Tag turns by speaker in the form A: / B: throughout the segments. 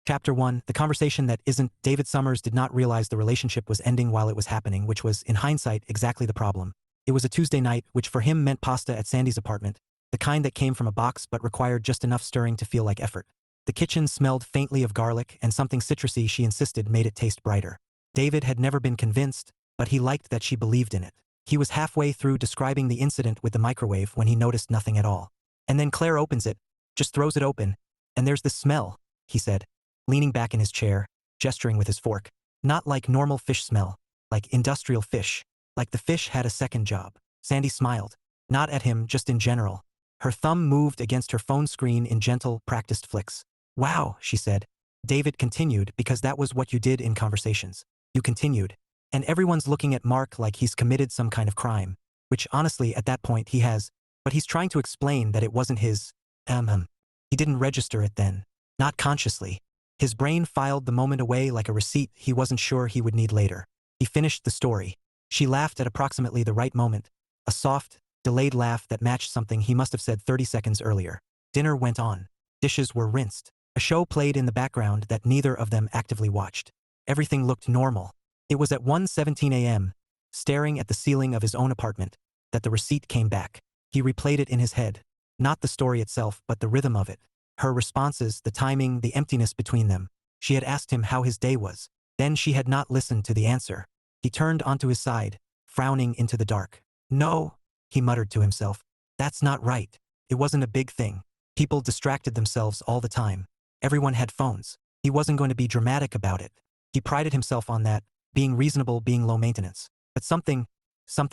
A: Chapter 1, the conversation that isn't. David Summers did not realize the relationship was ending while it was happening, which was, in hindsight, exactly the problem. It was a Tuesday night, which for him meant pasta at Sandy's apartment, the kind that came from a box but required just enough stirring to feel like effort. The kitchen smelled faintly of garlic, and something citrusy she insisted made it taste brighter. David had never been convinced, but he liked that she believed in it. He was halfway through describing the incident with the microwave when he noticed nothing at all. And then Claire opens it, just throws it open, and there's this smell, he said, leaning back in his chair, gesturing with his fork. Not like normal fish smell, like industrial fish, like the fish had a second job. Sandy smiled. Not at him, just in general. Her thumb moved against her phone screen in gentle, practiced flicks. Wow, she said. David continued, because that was what you did in conversations. You continued. And everyone's looking at Mark like he's committed some kind of crime, which honestly at that point he has, but he's trying to explain that it wasn't his, He didn't register it then. Not consciously. His brain filed the moment away like a receipt he wasn't sure he would need later. He finished the story. She laughed at approximately the right moment, a soft, delayed laugh that matched something he must have said 30 seconds earlier. Dinner went on. Dishes were rinsed. A show played in the background that neither of them actively watched. Everything looked normal. It was at 1:17 a.m., staring at the ceiling of his own apartment, that the receipt came back. He replayed it in his head. Not the story itself, but the rhythm of it. Her responses, the timing, the emptiness between them. She had asked him how his day was. Then she had not listened to the answer. He turned onto his side, frowning into the dark. No, he muttered to himself. That's not right. It wasn't a big thing. People distracted themselves all the time. Everyone had phones. He wasn't going to be dramatic about it. He prided himself on that, being reasonable, being low maintenance. But something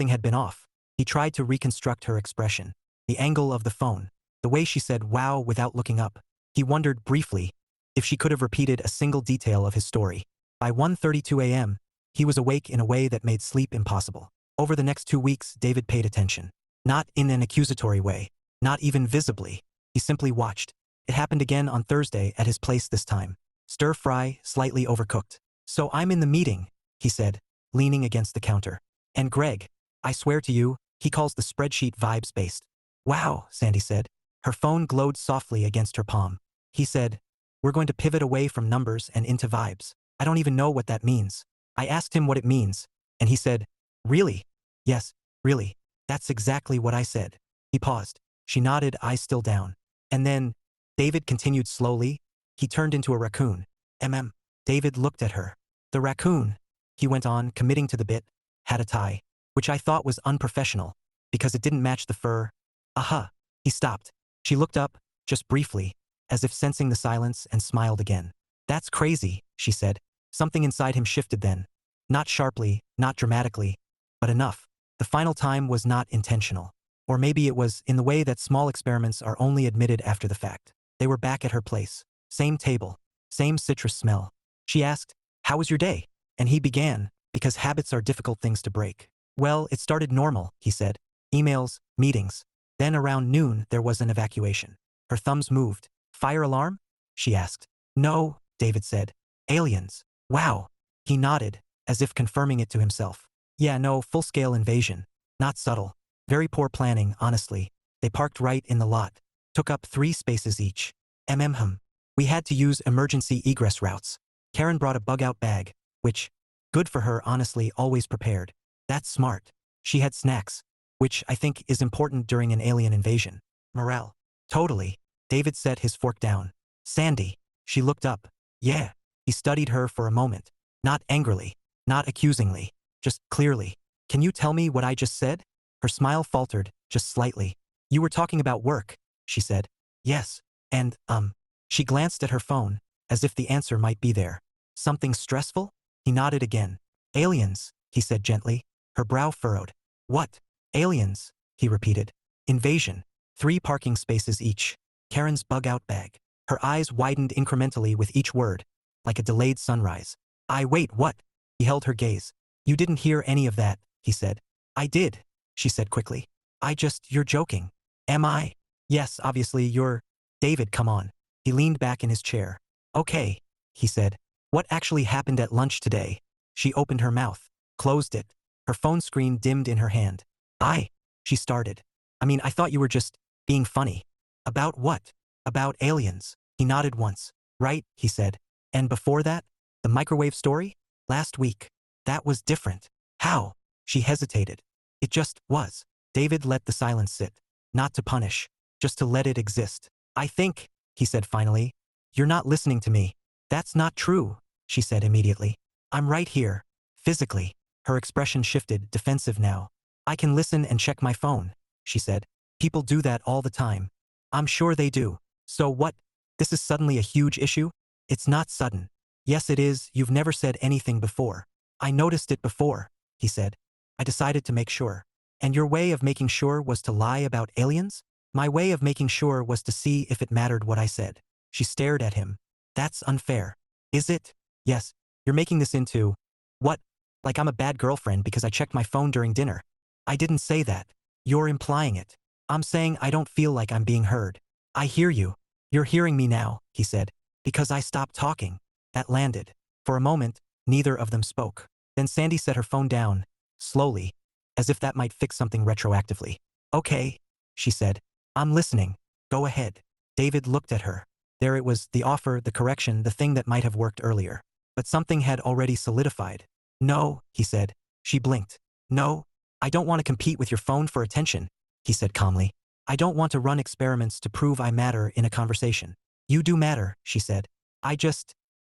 A: had been off. He tried to reconstruct her expression. The angle of the phone. The way she said wow without looking up. He wondered briefly if she could have repeated a single detail of his story. By 1:32 a.m., he was awake in a way that made sleep impossible. Over the next 2 weeks, David paid attention. Not in an accusatory way. Not even visibly. He simply watched. It happened again on Thursday at his place this time. Stir fry, slightly overcooked. So I'm in the meeting, he said, leaning against the counter. And Greg, I swear to you, he calls the spreadsheet vibes-based. Wow, Sandy said. Her phone glowed softly against her palm. He said, we're going to pivot away from numbers and into vibes. I don't even know what that means. I asked him what it means, and he said, really? Yes, really. That's exactly what I said. He paused. She nodded, eyes still down. And then, David continued slowly, he turned into a raccoon. David looked at her. The raccoon, he went on, committing to the bit, had a tie, which I thought was unprofessional, because it didn't match the fur. Aha. He stopped. She looked up, just briefly, as if sensing the silence, and smiled again. That's crazy, she said. Something inside him shifted then. Not sharply, not dramatically, but enough. The final time was not intentional. Or maybe it was in the way that small experiments are only admitted after the fact. They were back at her place. Same table. Same citrus smell. She asked, how was your day? And he began, because habits are difficult things to break. Well, it started normal, he said. Emails, meetings. Then around noon, there was an evacuation. Her thumbs moved. Fire alarm? She asked. No, David said. Aliens. Wow. He nodded, as if confirming it to himself. Yeah, no, full-scale invasion. Not subtle. Very poor planning, honestly. They parked right in the lot. Took up 3 spaces each. We had to use emergency egress routes. Karen brought a bug-out bag, which, good for her, honestly, always prepared. That's smart. She had snacks, which I think is important during an alien invasion. Morale. Totally. David set his fork down. Sandy. She looked up. Yeah. He studied her for a moment. Not angrily. Not accusingly. Just clearly. Can you tell me what I just said? Her smile faltered, just slightly. You were talking about work, she said. Yes. And, She glanced at her phone, as if the answer might be there. Something stressful? He nodded again. Aliens, he said gently. Her brow furrowed. What? Aliens, he repeated. Invasion. 3 parking spaces each. Karen's bug-out bag. Her eyes widened incrementally with each word, like a delayed sunrise. Wait, what? He held her gaze. You didn't hear any of that, he said. I did, she said quickly. You're joking. Am I? Yes, obviously, you're... David, come on. He leaned back in his chair. Okay, he said. What actually happened at lunch today? She opened her mouth, closed it. Her phone screen dimmed in her hand. She started. I thought you were just being funny. About what? About aliens. He nodded once. Right, he said. And before that? The microwave story? Last week. That was different. How? She hesitated. It just was. David let the silence sit. Not to punish. Just to let it exist. I think, he said finally, you're not listening to me. That's not true, she said immediately. I'm right here. Physically. Her expression shifted, defensive now. I can listen and check my phone, she said. People do that all the time. I'm sure they do. So what? This is suddenly a huge issue? It's not sudden. Yes it is, you've never said anything before. I noticed it before, he said. I decided to make sure. And your way of making sure was to lie about aliens? My way of making sure was to see if it mattered what I said. She stared at him. That's unfair. Is it? Yes. You're making this into… What? Like I'm a bad girlfriend because I checked my phone during dinner. I didn't say that. You're implying it. I'm saying I don't feel like I'm being heard. I hear you. You're hearing me now, he said. Because I stopped talking. That landed. For a moment, neither of them spoke. Then Sandy set her phone down, slowly, as if that might fix something retroactively. Okay, she said. I'm listening. Go ahead. David looked at her. There it was, the offer, the correction, the thing that might have worked earlier. But something had already solidified. No, he said. She blinked. No, I don't want to compete with your phone for attention, he said calmly. I don't want to run experiments to prove I matter in a conversation. You do matter, she said.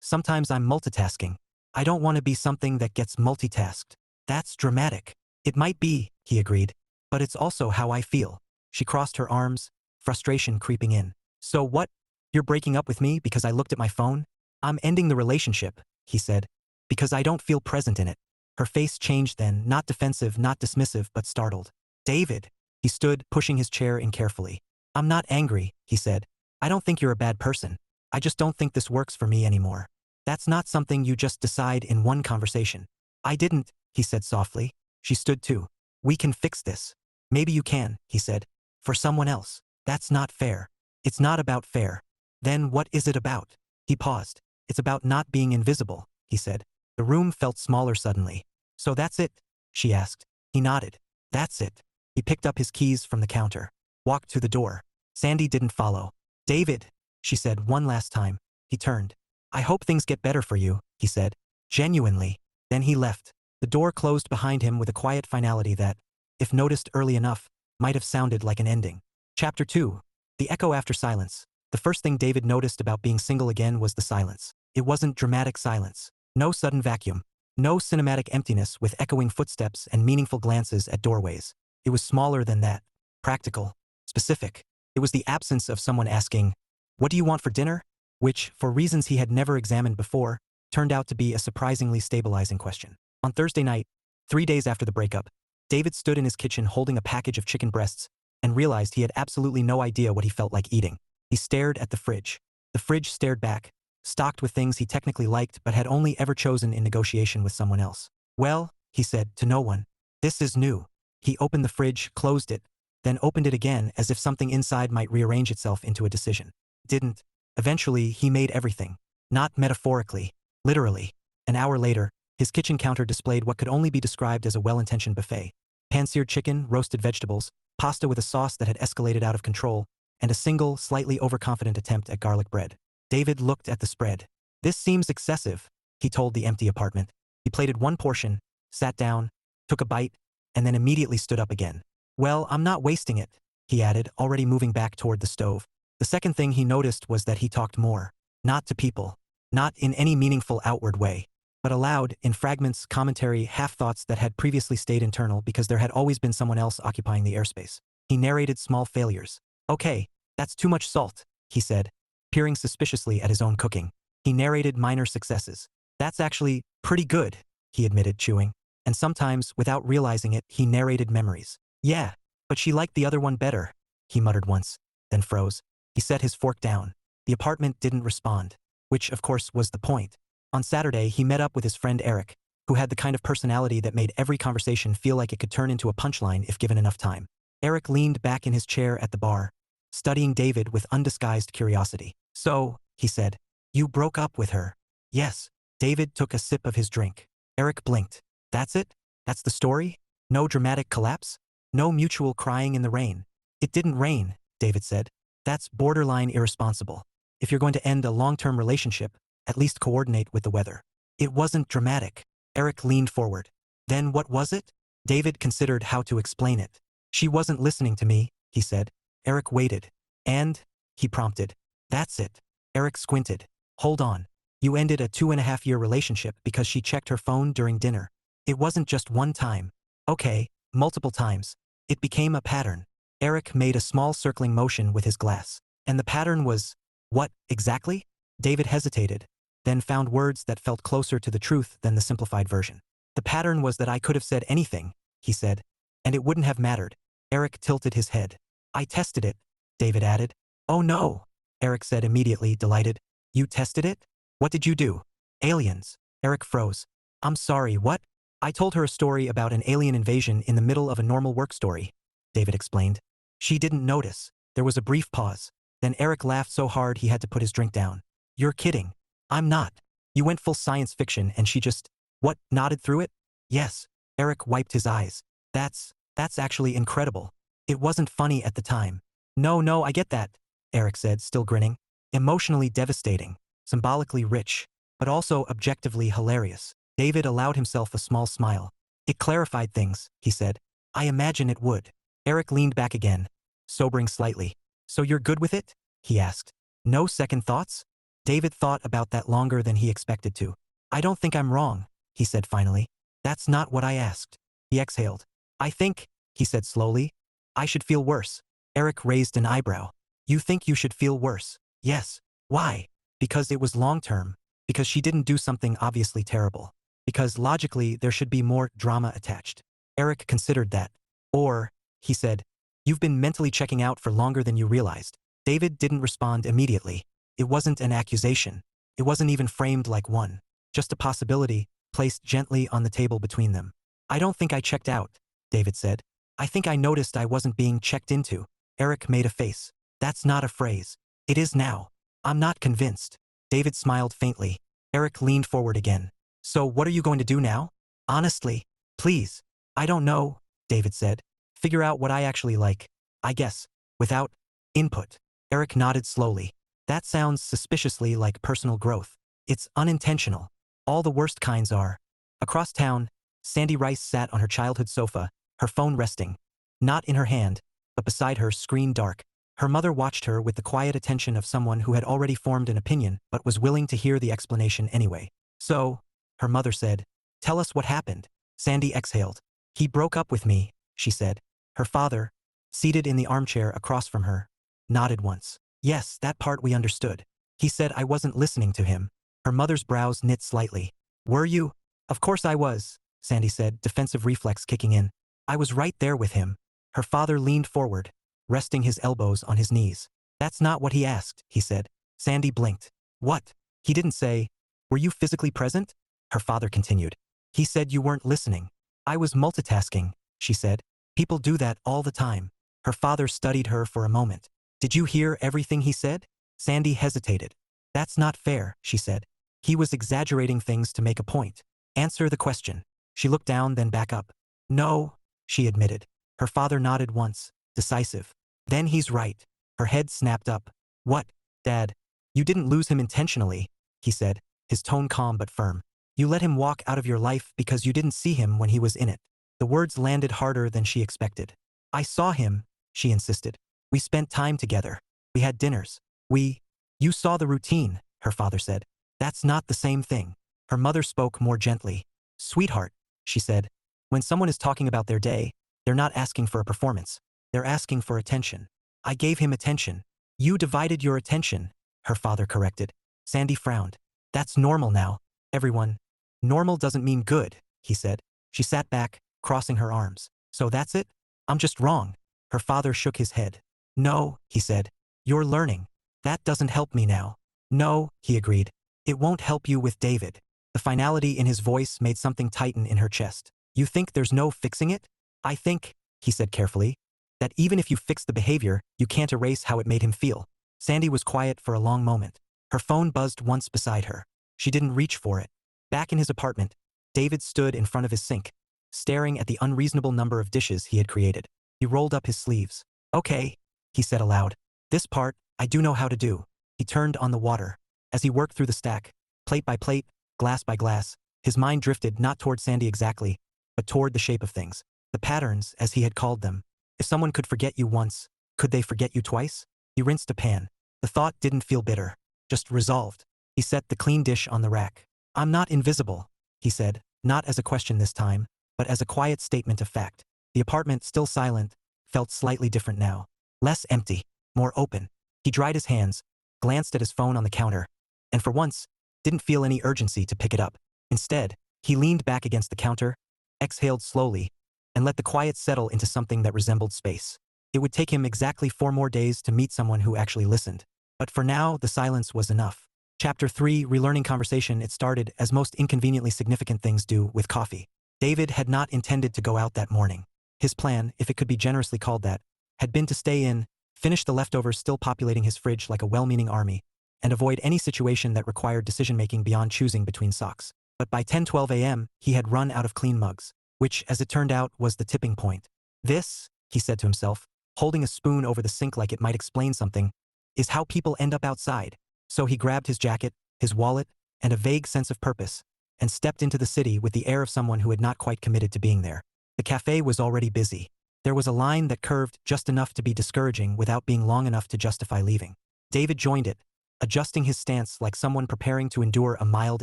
A: Sometimes I'm multitasking. I don't want to be something that gets multitasked. That's dramatic. It might be, he agreed. But it's also how I feel. She crossed her arms, frustration creeping in. So what? You're breaking up with me because I looked at my phone? I'm ending the relationship, he said. Because I don't feel present in it. Her face changed then, not defensive, not dismissive, but startled. David. He stood, pushing his chair in carefully. I'm not angry, he said. I don't think you're a bad person. I just don't think this works for me anymore. That's not something you just decide in one conversation. I didn't, he said softly. She stood too. We can fix this. Maybe you can, he said. For someone else. That's not fair. It's not about fair. Then what is it about? He paused. It's about not being invisible, he said. The room felt smaller suddenly. So that's it? She asked. He nodded. That's it. He picked up his keys from the counter. Walked to the door. Sandy didn't follow. David, she said one last time. He turned. I hope things get better for you, he said. Genuinely. Then he left. The door closed behind him with a quiet finality that, if noticed early enough, might have sounded like an ending. Chapter 2. The echo after silence. The first thing David noticed about being single again was the silence. It wasn't dramatic silence. No sudden vacuum. No cinematic emptiness with echoing footsteps and meaningful glances at doorways. It was smaller than that. Practical. Specific. It was the absence of someone asking, "What do you want for dinner?" Which, for reasons he had never examined before, turned out to be a surprisingly stabilizing question. On Thursday night, 3 days after the breakup, David stood in his kitchen holding a package of chicken breasts and realized he had absolutely no idea what he felt like eating. He stared at the fridge. The fridge stared back, stocked with things he technically liked but had only ever chosen in negotiation with someone else. Well, he said, to no one. This is new. He opened the fridge, closed it, then opened it again as if something inside might rearrange itself into a decision. Didn't. Eventually, he made everything. Not metaphorically. Literally. An hour later, his kitchen counter displayed what could only be described as a well-intentioned buffet. Pan-seared chicken, roasted vegetables, pasta with a sauce that had escalated out of control, and a single, slightly overconfident attempt at garlic bread. David looked at the spread. This seems excessive, he told the empty apartment. He plated one portion, sat down, took a bite, and then immediately stood up again. Well, I'm not wasting it, he added, already moving back toward the stove. The second thing he noticed was that he talked more. Not to people. Not in any meaningful outward way. But aloud, in fragments, commentary, half-thoughts that had previously stayed internal because there had always been someone else occupying the airspace. He narrated small failures. Okay, that's too much salt, he said, peering suspiciously at his own cooking. He narrated minor successes. That's actually pretty good, he admitted, chewing. And sometimes, without realizing it, he narrated memories. Yeah, but she liked the other one better, he muttered once, then froze. He set his fork down. The apartment didn't respond. Which, of course, was the point. On Saturday, he met up with his friend Eric, who had the kind of personality that made every conversation feel like it could turn into a punchline if given enough time. Eric leaned back in his chair at the bar, studying David with undisguised curiosity. So, he said, you broke up with her. Yes. David took a sip of his drink. Eric blinked. That's it? That's the story? No dramatic collapse? No mutual crying in the rain? It didn't rain, David said. That's borderline irresponsible. If you're going to end a long-term relationship, at least coordinate with the weather. It wasn't dramatic. Eric leaned forward. Then what was it? David considered how to explain it. She wasn't listening to me, he said. Eric waited. And? He prompted. That's it. Eric squinted. Hold on. You ended a 2.5-year relationship because she checked her phone during dinner. It wasn't just one time. Okay, multiple times. It became a pattern. Eric made a small circling motion with his glass. And the pattern was, what, exactly? David hesitated, then found words that felt closer to the truth than the simplified version. The pattern was that I could have said anything, he said, and it wouldn't have mattered. Eric tilted his head. I tested it, David added. Oh no, Eric said immediately, delighted. You tested it? What did you do? Aliens. Eric froze. I'm sorry, what? I told her a story about an alien invasion in the middle of a normal work story, David explained. She didn't notice. There was a brief pause. Then Eric laughed so hard he had to put his drink down. You're kidding. I'm not. You went full science fiction and she just, what, nodded through it? Yes. Eric wiped his eyes. That's actually incredible. It wasn't funny at the time. No, I get that, Eric said, still grinning. Emotionally devastating, symbolically rich, but also objectively hilarious. David allowed himself a small smile. It clarified things, he said. I imagine it would. Eric leaned back again, sobering slightly. So you're good with it? He asked. No second thoughts? David thought about that longer than he expected to. I don't think I'm wrong, he said finally. That's not what I asked. He exhaled. I think, he said slowly, I should feel worse. Eric raised an eyebrow. You think you should feel worse? Yes. Why? Because it was long-term. Because she didn't do something obviously terrible. Because logically there should be more drama attached. Eric considered that. Or, he said, you've been mentally checking out for longer than you realized. David didn't respond immediately. It wasn't an accusation. It wasn't even framed like one. Just a possibility, placed gently on the table between them. I don't think I checked out, David said. I think I noticed I wasn't being checked into. Eric made a face. That's not a phrase. It is now. I'm not convinced. David smiled faintly. Eric leaned forward again. So what are you going to do now? Honestly, please. I don't know, David said. Figure out what I actually like. I guess. Without input. Eric nodded slowly. That sounds suspiciously like personal growth. It's unintentional. All the worst kinds are. Across town, Sandy Rice sat on her childhood sofa, her phone resting. Not in her hand, but beside her, screen dark. Her mother watched her with the quiet attention of someone who had already formed an opinion but was willing to hear the explanation anyway. So, her mother said, tell us what happened. Sandy exhaled. He broke up with me, she said. Her father, seated in the armchair across from her, nodded once. Yes, that part we understood. He said I wasn't listening to him. Her mother's brows knit slightly. Were you? Of course I was, Sandy said, defensive reflex kicking in. I was right there with him. Her father leaned forward, resting his elbows on his knees. That's not what he asked, he said. Sandy blinked. What? He didn't say, were you physically present? Her father continued. He said you weren't listening. I was multitasking, she said. People do that all the time. Her father studied her for a moment. Did you hear everything he said? Sandy hesitated. That's not fair, she said. He was exaggerating things to make a point. Answer the question. She looked down, then back up. No, she admitted. Her father nodded once, decisive. Then he's right. Her head snapped up. What, Dad? You didn't lose him intentionally, he said, his tone calm but firm. You let him walk out of your life because you didn't see him when he was in it. The words landed harder than she expected. I saw him, she insisted. We spent time together. We had dinners. You saw the routine, her father said. That's not the same thing. Her mother spoke more gently. Sweetheart, she said. When someone is talking about their day, they're not asking for a performance. They're asking for attention. I gave him attention. You divided your attention, her father corrected. Sandy frowned. That's normal now. Everyone. Normal doesn't mean good, he said. She sat back, crossing her arms. So that's it? I'm just wrong. Her father shook his head. No, he said. You're learning. That doesn't help me now. No, he agreed. It won't help you with David. The finality in his voice made something tighten in her chest. You think there's no fixing it? I think, he said carefully, that even if you fix the behavior, you can't erase how it made him feel. Sandy was quiet for a long moment. Her phone buzzed once beside her. She didn't reach for it. Back in his apartment, David stood in front of his sink, staring at the unreasonable number of dishes he had created. He rolled up his sleeves. Okay, he said aloud. This part, I do know how to do. He turned on the water. As he worked through the stack, Plate by plate, glass by glass, his mind drifted not toward Sandy exactly, but toward the shape of things. The patterns, as he had called them. If someone could forget you once, could they forget you twice? He rinsed a pan. The thought didn't feel bitter, just resolved. He set the clean dish on the rack. I'm not invisible, he said, not as a question this time, but as a quiet statement of fact. The apartment, still silent, felt slightly different now. Less empty, more open. He dried his hands, glanced at his phone on the counter, and for once, didn't feel any urgency to pick it up. Instead, he leaned back against the counter, exhaled slowly, and let the quiet settle into something that resembled space. It would take him exactly 4 more days to meet someone who actually listened. But for now, the silence was enough. Chapter 3, Relearning Conversation. It started, as most inconveniently significant things do, with coffee. David had not intended to go out that morning. His plan, if it could be generously called that, had been to stay in, finish the leftovers still populating his fridge like a well-meaning army, and avoid any situation that required decision-making beyond choosing between socks. But by 10:12 a.m., he had run out of clean mugs, which, as it turned out, was the tipping point. This, he said to himself, holding a spoon over the sink like it might explain something, is how people end up outside. So he grabbed his jacket, his wallet, and a vague sense of purpose, and stepped into the city with the air of someone who had not quite committed to being there. The cafe was already busy. There was a line that curved just enough to be discouraging without being long enough to justify leaving. David joined it, adjusting his stance like someone preparing to endure a mild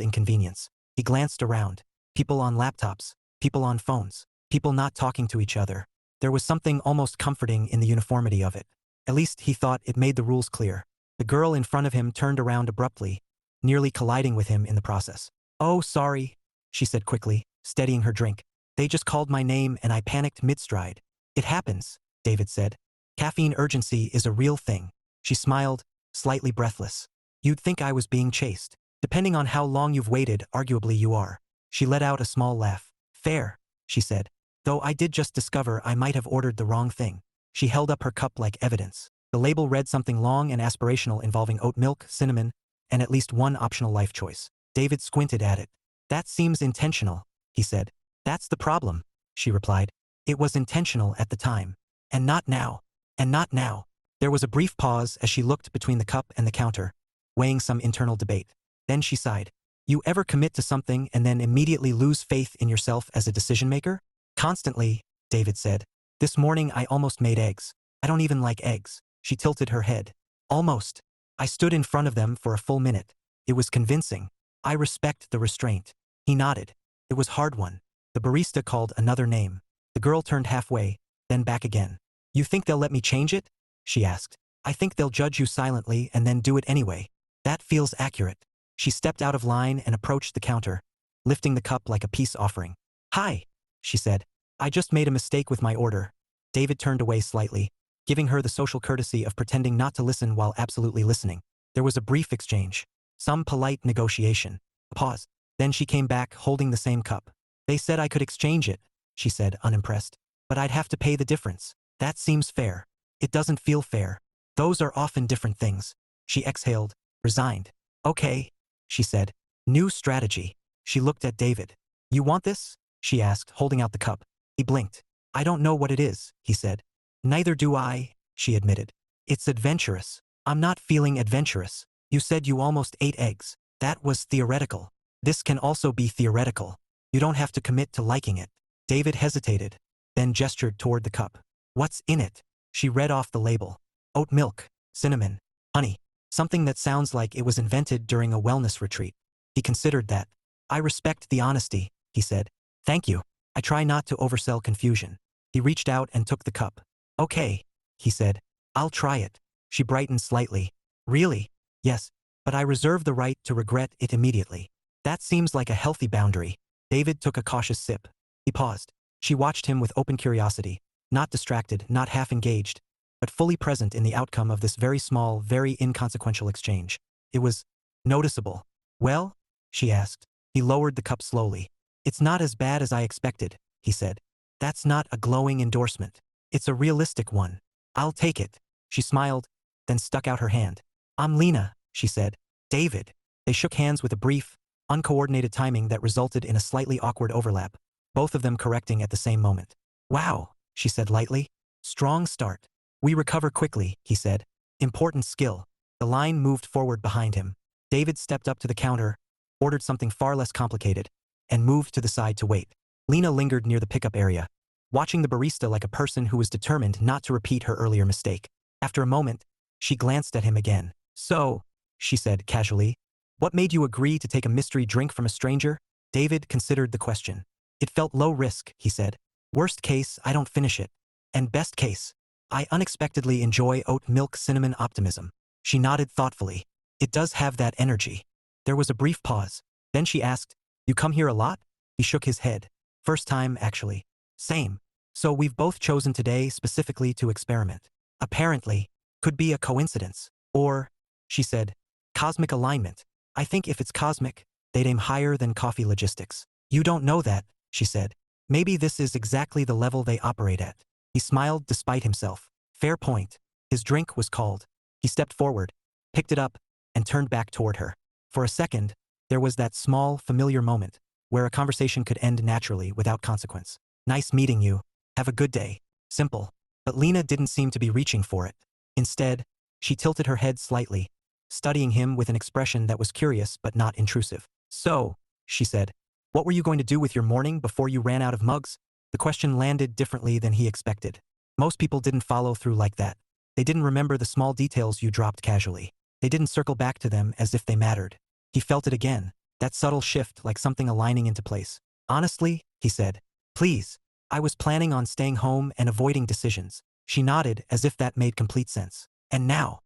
A: inconvenience. He glanced around. People on laptops, people on phones, people not talking to each other. There was something almost comforting in the uniformity of it. At least he thought it made the rules clear. The girl in front of him turned around abruptly, nearly colliding with him in the process. "Oh, sorry," she said quickly, steadying her drink. "They just called my name and I panicked mid-stride." "It happens," David said. "Caffeine urgency is a real thing." She smiled, slightly breathless. "You'd think I was being chased. Depending on how long you've waited, arguably you are." She let out a small laugh. "Fair," she said. "Though I did just discover I might have ordered the wrong thing." She held up her cup like evidence. The label read something long and aspirational involving oat milk, cinnamon, and at least one optional life choice. David squinted at it. "That seems intentional," he said. "That's the problem," she replied. "It was intentional at the time. And not now. And not now." There was a brief pause as she looked between the cup and the counter, weighing some internal debate. Then she sighed. "You ever commit to something and then immediately lose faith in yourself as a decision-maker?" "Constantly," David said. "This morning I almost made eggs. I don't even like eggs." She tilted her head. "Almost. I stood in front of them for a full minute. It was convincing. I respect the restraint." He nodded. It was hard one. The barista called another name. The girl turned halfway, then back again. "You think they'll let me change it?" she asked. "I think they'll judge you silently and then do it anyway." "That feels accurate." She stepped out of line and approached the counter, lifting the cup like a peace offering. "Hi," she said. "I just made a mistake with my order." David turned away slightly, giving her the social courtesy of pretending not to listen while absolutely listening. There was a brief exchange. Some polite negotiation. A pause. Then she came back holding the same cup. "They said I could exchange it," she said, unimpressed. "But I'd have to pay the difference. That seems fair." "It doesn't feel fair. Those are often different things." She exhaled, resigned. "Okay," she said. "New strategy." She looked at David. "You want this?" she asked, holding out the cup. He blinked. "I don't know what it is," he said. "Neither do I," she admitted. "It's adventurous." "I'm not feeling adventurous. You said you almost ate eggs." "That was theoretical." "This can also be theoretical. You don't have to commit to liking it." David hesitated, then gestured toward the cup. "What's in it?" She read off the label. "Oat milk, cinnamon, honey." Something that sounds like it was invented during a wellness retreat. He considered that. "I respect the honesty," he said. "Thank you. I try not to oversell confusion." He reached out and took the cup. "Okay," he said. "I'll try it." She brightened slightly. "Really?" "Yes, but I reserve the right to regret it immediately." "That seems like a healthy boundary." David took a cautious sip. He paused. She watched him with open curiosity, not distracted, not half engaged, but fully present in the outcome of this very small, very inconsequential exchange. It was noticeable. "Well?" she asked. He lowered the cup slowly. "It's not as bad as I expected," he said. "That's not a glowing endorsement. It's a realistic one. I'll take it." She smiled, then stuck out her hand. "I'm Lena," she said. "David." They shook hands with a brief, uncoordinated timing that resulted in a slightly awkward overlap, both of them correcting at the same moment. "Wow," she said lightly. "Strong start." "We recover quickly," he said. "Important skill." The line moved forward behind him. David stepped up to the counter, ordered something far less complicated, and moved to the side to wait. Lena lingered near the pickup area, watching the barista like a person who was determined not to repeat her earlier mistake. After a moment, she glanced at him again. "So," she said casually, "what made you agree to take a mystery drink from a stranger?" David considered the question. "It felt low risk," he said. "Worst case, I don't finish it. And best case, I unexpectedly enjoy oat milk cinnamon optimism." She nodded thoughtfully. "It does have that energy." There was a brief pause. Then she asked, "You come here a lot?" He shook his head. "First time, actually." "Same. So we've both chosen today specifically to experiment." "Apparently. Could be a coincidence. Or," she said, "cosmic alignment. I think if it's cosmic, they'd aim higher than coffee logistics." "You don't know that," she said. "Maybe this is exactly the level they operate at." He smiled despite himself. "Fair point." His drink was called. He stepped forward, picked it up, and turned back toward her. For a second, there was that small, familiar moment where a conversation could end naturally without consequence. "Nice meeting you. Have a good day." Simple. But Lena didn't seem to be reaching for it. Instead, she tilted her head slightly, studying him with an expression that was curious but not intrusive. "So," she said, "what were you going to do with your morning before you ran out of mugs?" The question landed differently than he expected. Most people didn't follow through like that. They didn't remember the small details you dropped casually. They didn't circle back to them as if they mattered. He felt it again, that subtle shift like something aligning into place. "Honestly," he said, "please. I was planning on staying home and avoiding decisions." She nodded as if that made complete sense. "And now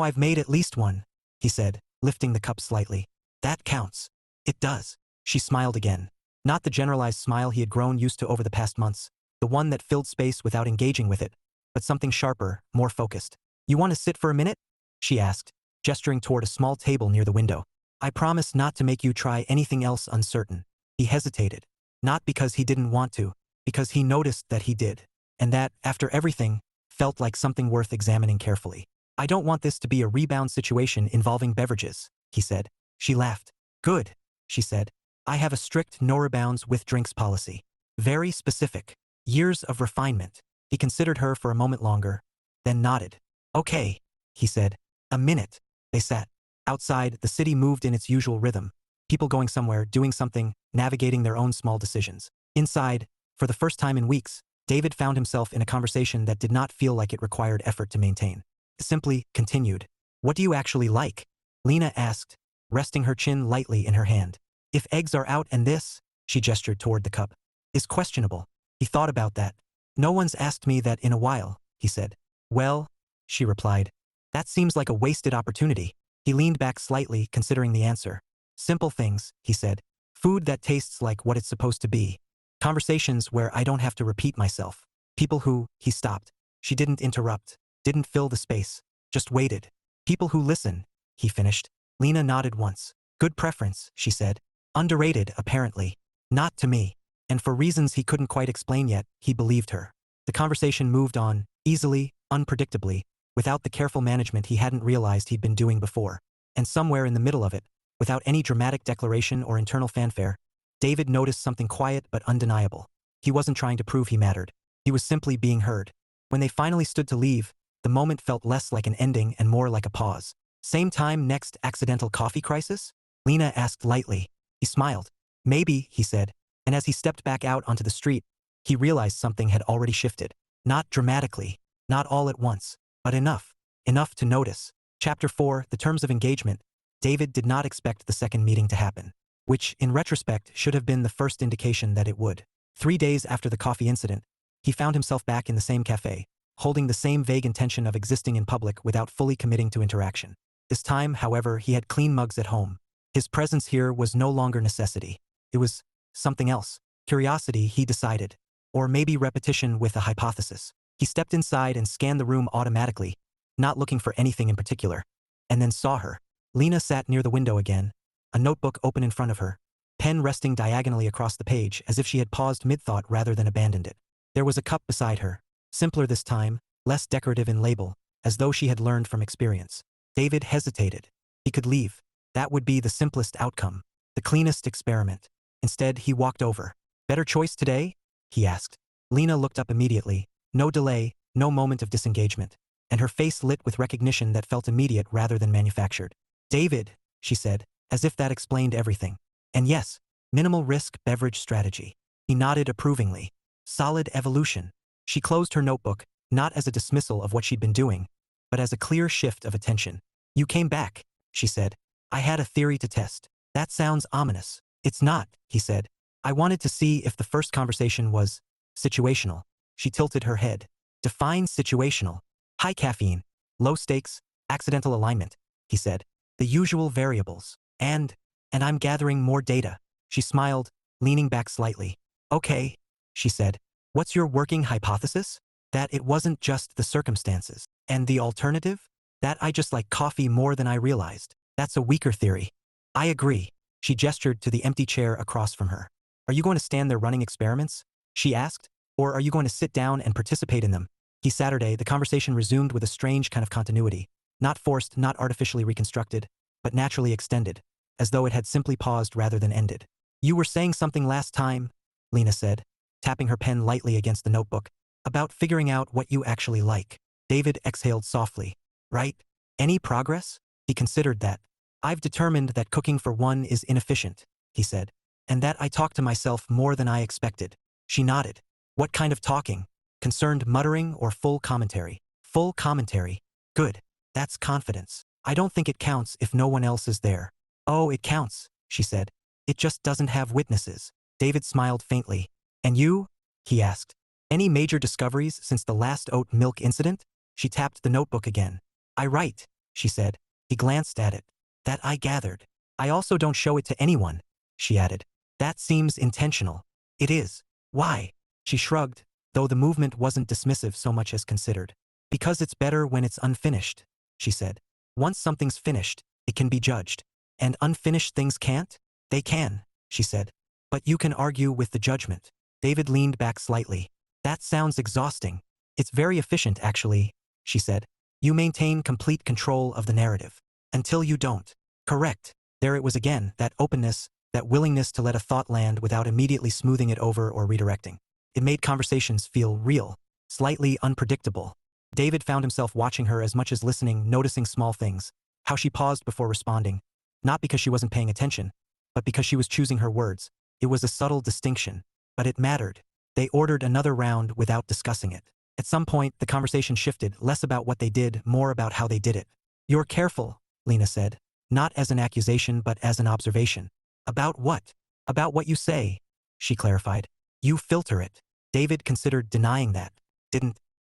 A: I've made at least one," he said, lifting the cup slightly. "That counts." "It does." She smiled again. Not the generalized smile he had grown used to over the past months, the one that filled space without engaging with it, but something sharper, more focused. "You want to sit for a minute?" she asked, gesturing toward a small table near the window. "I promise not to make you try anything else uncertain." He hesitated. Not because he didn't want to, because he noticed that he did. And that, after everything, felt like something worth examining carefully. "I don't want this to be a rebound situation involving beverages," he said. She laughed. "Good," she said. "I have a strict no rebounds with drinks policy. Very specific. Years of refinement." He considered her for a moment longer, then nodded. "Okay," he said. "A minute." They sat. Outside, the city moved in its usual rhythm. People going somewhere, doing something, navigating their own small decisions. Inside, for the first time in weeks, David found himself in a conversation that did not feel like it required effort to maintain. It simply continued. "What do you actually like?" Lena asked, resting her chin lightly in her hand. "If eggs are out and this," she gestured toward the cup, "is questionable." He thought about that. "No one's asked me that in a while," he said. "Well," she replied, "that seems like a wasted opportunity." He leaned back slightly, considering the answer. "Simple things," he said. "Food that tastes like what it's supposed to be. Conversations where I don't have to repeat myself. People who," he stopped. She didn't interrupt, didn't fill the space, just waited. "People who listen," he finished. Lena nodded once. "Good preference," she said. "Underrated, apparently. Not to me." And for reasons he couldn't quite explain yet, he believed her. The conversation moved on, easily, unpredictably, without the careful management he hadn't realized he'd been doing before. And somewhere in the middle of it, without any dramatic declaration or internal fanfare, David noticed something quiet but undeniable. He wasn't trying to prove he mattered. He was simply being heard. When they finally stood to leave, the moment felt less like an ending and more like a pause. "Same time next accidental coffee crisis?" Lena asked lightly. He smiled. "Maybe," he said, and as he stepped back out onto the street, he realized something had already shifted. Not dramatically, not all at once, but enough. Enough to notice. Chapter 4, The Terms of Engagement. David did not expect the second meeting to happen, which, in retrospect, should have been the first indication that it would. 3 days after the coffee incident, he found himself back in the same cafe, holding the same vague intention of existing in public without fully committing to interaction. This time, however, he had clean mugs at home. His presence here was no longer necessity. It was something else. Curiosity, he decided. Or maybe repetition with a hypothesis. He stepped inside and scanned the room automatically, not looking for anything in particular, and then saw her. Lena sat near the window again, a notebook open in front of her, pen resting diagonally across the page as if she had paused mid-thought rather than abandoned it. There was a cup beside her, simpler this time, less decorative in label, as though she had learned from experience. David hesitated. He could leave. That would be the simplest outcome, the cleanest experiment. Instead, he walked over. "Better choice today?" he asked. Lena looked up immediately. No delay, no moment of disengagement, and her face lit with recognition that felt immediate rather than manufactured. "David," she said, as if that explained everything. And yes, minimal risk beverage strategy. He nodded approvingly. Solid evolution. She closed her notebook, not as a dismissal of what she'd been doing, but as a clear shift of attention. You came back, she said. I had a theory to test. That sounds ominous. It's not, he said. I wanted to see if the first conversation was situational. She tilted her head. Define situational. High caffeine, low stakes, accidental alignment, he said. The usual variables. And I'm gathering more data. She smiled, leaning back slightly. Okay, she said. What's your working hypothesis? That it wasn't just the circumstances. And the alternative? That I just like coffee more than I realized. That's a weaker theory. I agree. She gestured to the empty chair across from her. Are you going to stand there running experiments? She asked. Or are you going to sit down and participate in them? Saturday, the conversation resumed with a strange kind of continuity. Not forced, not artificially reconstructed, but naturally extended, as though it had simply paused rather than ended. You were saying something last time, Lena said, tapping her pen lightly against the notebook, about figuring out what you actually like. David exhaled softly. Right? Any progress? He considered that. I've determined that cooking for one is inefficient, he said, and that I talk to myself more than I expected. She nodded. What kind of talking? Concerned muttering or full commentary? Full commentary. Good. That's confidence. I don't think it counts if no one else is there. Oh, it counts, she said. It just doesn't have witnesses. David smiled faintly. And you? He asked. Any major discoveries since the last oat milk incident? She tapped the notebook again. I write, she said. He glanced at it. That I gathered. I also don't show it to anyone, she added. That seems intentional. It is. Why? She shrugged, though the movement wasn't dismissive so much as considered. Because it's better when it's unfinished, she said. Once something's finished, it can be judged. And unfinished things can't? They can, she said. But you can argue with the judgment. David leaned back slightly. That sounds exhausting. It's very efficient, actually, she said. You maintain complete control of the narrative. Until you don't. Correct. There it was again, that openness, that willingness to let a thought land without immediately smoothing it over or redirecting. It made conversations feel real, slightly unpredictable. David found himself watching her as much as listening, noticing small things, how she paused before responding, not because she wasn't paying attention, but because she was choosing her words. It was a subtle distinction, but it mattered. They ordered another round without discussing it. At some point, the conversation shifted, less about what they did, more about how they did it. You're careful, Lena said, not as an accusation but as an observation. About what? About what you say, she clarified. You filter it. David considered denying that.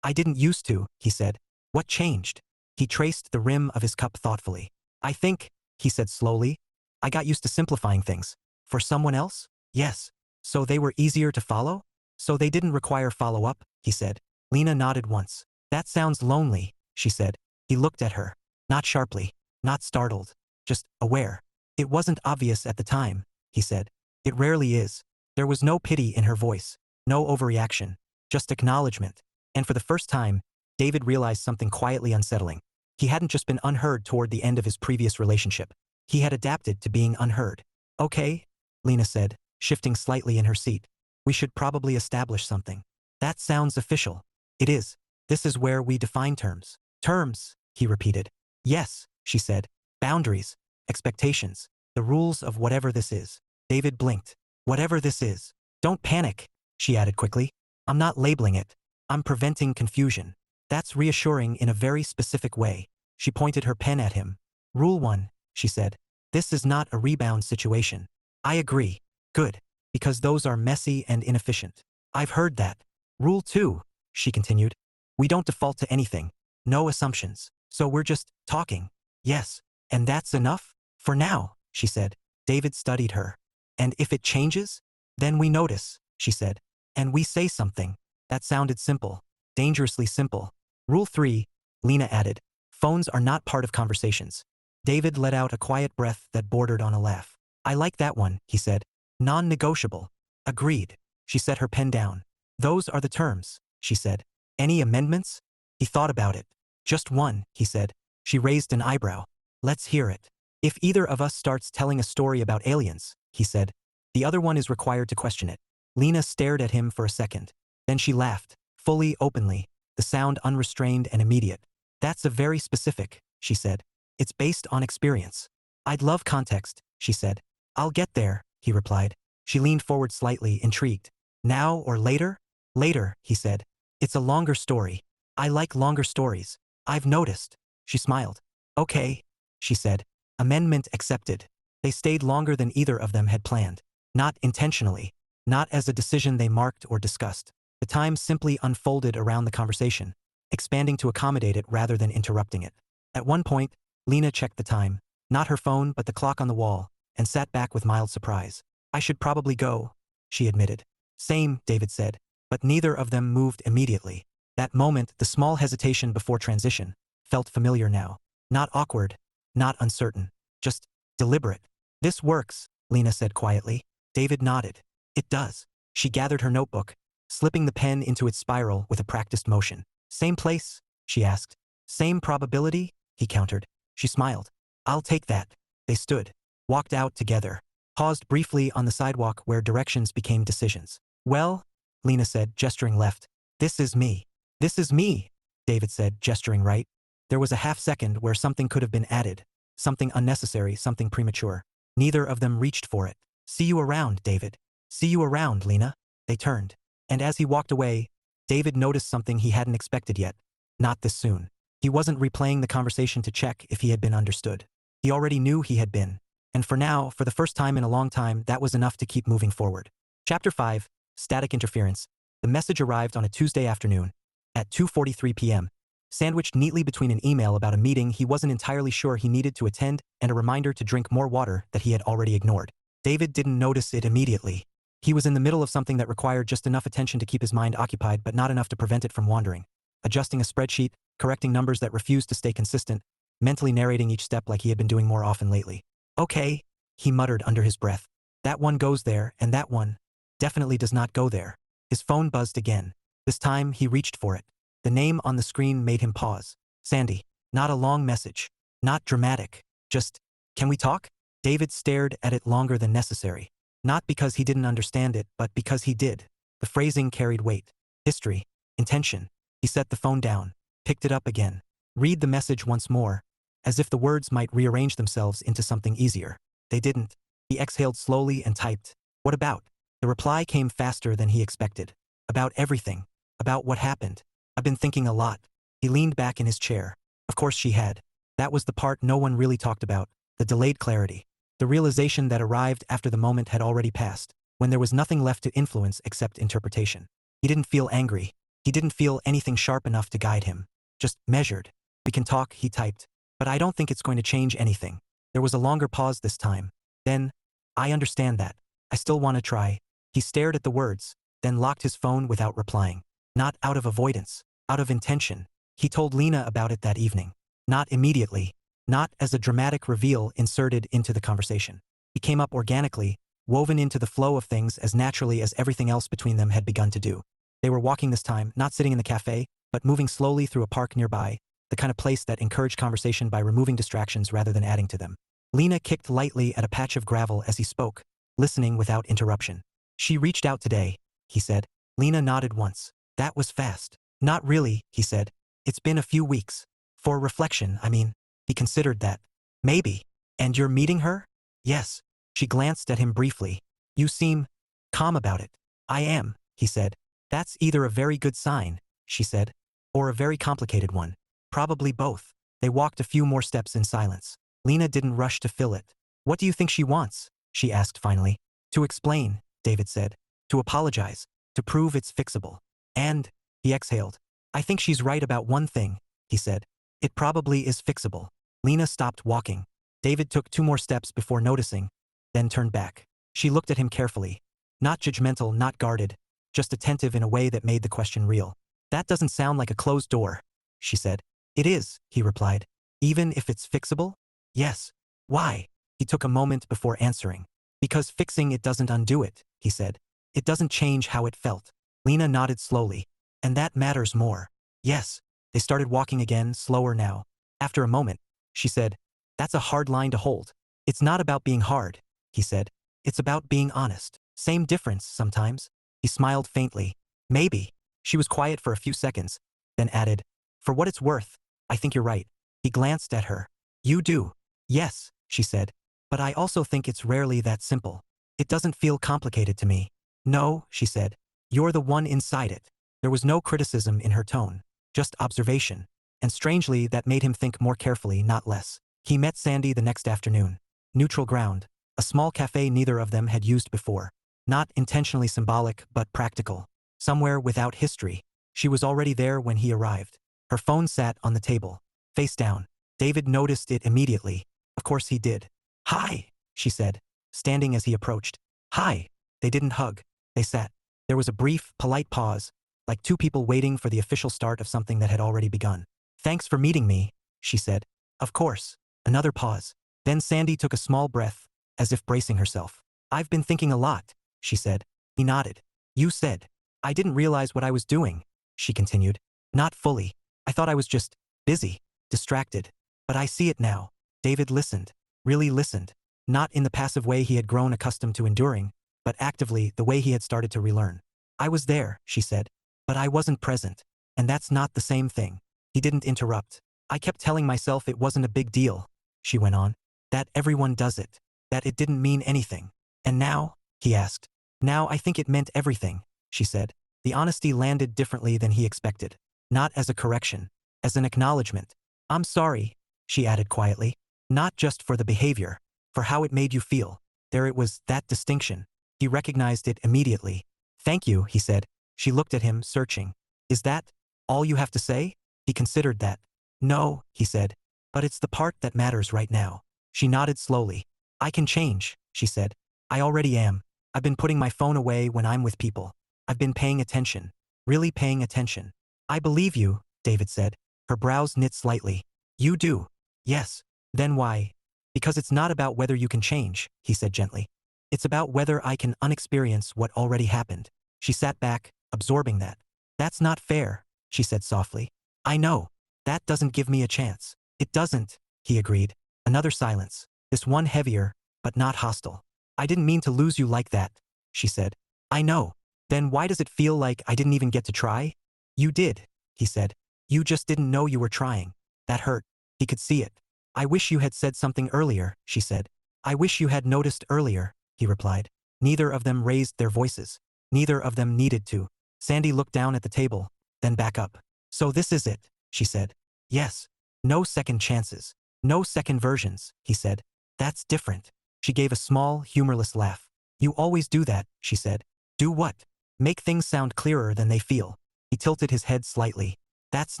A: I didn't used to, he said. What changed? He traced the rim of his cup thoughtfully. I think, he said slowly, I got used to simplifying things. For someone else? Yes. So they were easier to follow? So they didn't require follow-up, he said. Lena nodded once. That sounds lonely, she said. He looked at her. Not sharply, not startled, just aware. It wasn't obvious at the time, he said. It rarely is. There was no pity in her voice, no overreaction, just acknowledgement. And for the first time, David realized something quietly unsettling. He hadn't just been unheard toward the end of his previous relationship. He had adapted to being unheard. Okay, Lena said, shifting slightly in her seat. We should probably establish something. That sounds official. It is. This is where we define terms. Terms, he repeated. Yes, she said. Boundaries, expectations, the rules of whatever this is. David blinked. Whatever this is. Don't panic, she added quickly. I'm not labeling it. I'm preventing confusion. That's reassuring in a very specific way. She pointed her pen at him. Rule 1, she said. This is not a rebound situation. I agree. Good. Because those are messy and inefficient. I've heard that. Rule 2, she continued. We don't default to anything. No assumptions. So we're just talking. Yes. And that's enough? For now, she said. David studied her. And if it changes? Then we notice, she said. And we say something. That sounded simple. Dangerously simple. Rule 3, Lena added. Phones are not part of conversations. David let out a quiet breath that bordered on a laugh. I like that one, he said. Non-negotiable. Agreed. She set her pen down. Those are the terms, she said. Any amendments? He thought about it. Just one, he said. She raised an eyebrow. Let's hear it. If either of us starts telling a story about aliens, he said, the other one is required to question it. Lena stared at him for a second. Then she laughed, fully, openly, the sound unrestrained and immediate. That's a very specific, she said. It's based on experience. I'd love context, she said. I'll get there, he replied. She leaned forward slightly, intrigued. Now or later? Later, he said. It's a longer story. I like longer stories. I've noticed. She smiled. Okay, she said. Amendment accepted. They stayed longer than either of them had planned. Not intentionally. Not as a decision they marked or discussed. The time simply unfolded around the conversation, expanding to accommodate it rather than interrupting it. At one point, Lena checked the time, not her phone but the clock on the wall, and sat back with mild surprise. I should probably go, she admitted. Same, David said, but neither of them moved immediately. That moment, the small hesitation before transition, felt familiar now. Not awkward, not uncertain, just deliberate. This works, Lena said quietly. David nodded. It does. She gathered her notebook, slipping the pen into its spiral with a practiced motion. Same place? She asked. Same probability? He countered. She smiled. I'll take that. They stood, walked out together, paused briefly on the sidewalk where directions became decisions. Well, Lena said, gesturing left. This is me. This is me, David said, gesturing right. There was a half-second where something could have been added, something unnecessary, something premature. Neither of them reached for it. See you around, David. See you around, Lena. They turned. And as he walked away, David noticed something he hadn't expected yet. Not this soon. He wasn't replaying the conversation to check if he had been understood. He already knew he had been. And for now, for the first time in a long time, that was enough to keep moving forward. Chapter 5, Static Interference. The message arrived on a Tuesday afternoon, at 2:43 p.m., sandwiched neatly between an email about a meeting he wasn't entirely sure he needed to attend and a reminder to drink more water that he had already ignored. David didn't notice it immediately. He was in the middle of something that required just enough attention to keep his mind occupied but not enough to prevent it from wandering. Adjusting a spreadsheet, correcting numbers that refused to stay consistent, mentally narrating each step like he had been doing more often lately. Okay, he muttered under his breath. That one goes there, and that one definitely does not go there. His phone buzzed again. This time, he reached for it. The name on the screen made him pause. Sandy. Not a long message. Not dramatic. Just, can we talk? David stared at it longer than necessary. Not because he didn't understand it, but because he did. The phrasing carried weight. History. Intention. He set the phone down, picked it up again. Read the message once more, as if the words might rearrange themselves into something easier. They didn't. He exhaled slowly and typed. What about? The reply came faster than he expected. About everything. About what happened. I've been thinking a lot. He leaned back in his chair. Of course she had. That was the part no one really talked about. The delayed clarity. The realization that arrived after the moment had already passed, when there was nothing left to influence except interpretation. He didn't feel angry. He didn't feel anything sharp enough to guide him. Just measured. We can talk, he typed. But I don't think it's going to change anything. There was a longer pause this time. Then, I understand that. I still want to try. He stared at the words, then locked his phone without replying. Not out of avoidance, out of intention. He told Lena about it that evening. Not immediately. Not as a dramatic reveal inserted into the conversation. It came up organically, woven into the flow of things as naturally as everything else between them had begun to do. They were walking this time, not sitting in the cafe, but moving slowly through a park nearby, the kind of place that encouraged conversation by removing distractions rather than adding to them. Lena kicked lightly at a patch of gravel as he spoke, listening without interruption. She reached out today, he said. Lena nodded once. That was fast. Not really, he said. It's been a few weeks. For reflection, I mean. He considered that. Maybe. And you're meeting her? Yes. She glanced at him briefly. You seem calm about it. I am, he said. That's either a very good sign, she said, or a very complicated one. Probably both. They walked a few more steps in silence. Lena didn't rush to fill it. What do you think she wants? She asked finally. To explain, David said. To apologize. To prove it's fixable. And, he exhaled. I think she's right about one thing, he said. It probably is fixable. Lena stopped walking. David took 2 more steps before noticing, then turned back. She looked at him carefully. Not judgmental, not guarded, just attentive in a way that made the question real. That doesn't sound like a closed door, she said. It is, he replied. Even if it's fixable? Yes. Why? He took a moment before answering. Because fixing it doesn't undo it, he said. It doesn't change how it felt. Lena nodded slowly. And that matters more. Yes. They started walking again, slower now. After a moment, she said, that's a hard line to hold. It's not about being hard, he said. It's about being honest. Same difference sometimes. He smiled faintly. Maybe. She was quiet for a few seconds, then added, for what it's worth, I think you're right. He glanced at her. You do. Yes, she said. But I also think it's rarely that simple. It doesn't feel complicated to me. No, she said. You're the one inside it. There was no criticism in her tone, just observation. And strangely, that made him think more carefully, not less. He met Sandy the next afternoon. Neutral ground. A small cafe neither of them had used before. Not intentionally symbolic, but practical. Somewhere without history. She was already there when he arrived. Her phone sat on the table, face down. David noticed it immediately. Of course he did. "Hi," she said, standing as he approached. "Hi." They didn't hug. They sat. There was a brief, polite pause, like two people waiting for the official start of something that had already begun. "Thanks for meeting me," she said. "Of course." Another pause. Then Sandy took a small breath, as if bracing herself. "I've been thinking a lot," she said. He nodded. "You said. I didn't realize what I was doing," she continued. "Not fully. I thought I was just busy, distracted. But I see it now." David listened. Really listened. Not in the passive way he had grown accustomed to enduring, but actively, the way he had started to relearn. "I was there," she said. "But I wasn't present. And that's not the same thing." He didn't interrupt. "I kept telling myself it wasn't a big deal," she went on. "That everyone does it. That it didn't mean anything. And now?" he asked. "Now I think it meant everything," she said. The honesty landed differently than he expected. Not as a correction. As an acknowledgement. "I'm sorry," she added quietly. "Not just for the behavior. For how it made you feel." There it was, that distinction. He recognized it immediately. "Thank you," he said. She looked at him, searching. "Is that all you have to say?" He considered that. "No," he said. "But it's the part that matters right now." She nodded slowly. "I can change," she said. "I already am. I've been putting my phone away when I'm with people. I've been paying attention. Really paying attention." "I believe you," David said. Her brows knit slightly. "You do?" "Yes." "Then why?" "Because it's not about whether you can change," he said gently. "It's about whether I can unexperience what already happened." She sat back, absorbing that. "That's not fair," she said softly. "I know. That doesn't give me a chance." "It doesn't," he agreed. Another silence. This one heavier, but not hostile. "I didn't mean to lose you like that," she said. "I know. Then why does it feel like I didn't even get to try?" "You did," he said. "You just didn't know you were trying." That hurt. He could see it. "I wish you had said something earlier," she said. "I wish you had noticed earlier," he replied. Neither of them raised their voices. Neither of them needed to. Sandy looked down at the table, then back up. "So this is it," she said. "Yes. No second chances. No second versions," he said. "That's different." She gave a small, humorless laugh. "You always do that," she said. "Do what?" "Make things sound clearer than they feel." He tilted his head slightly. "That's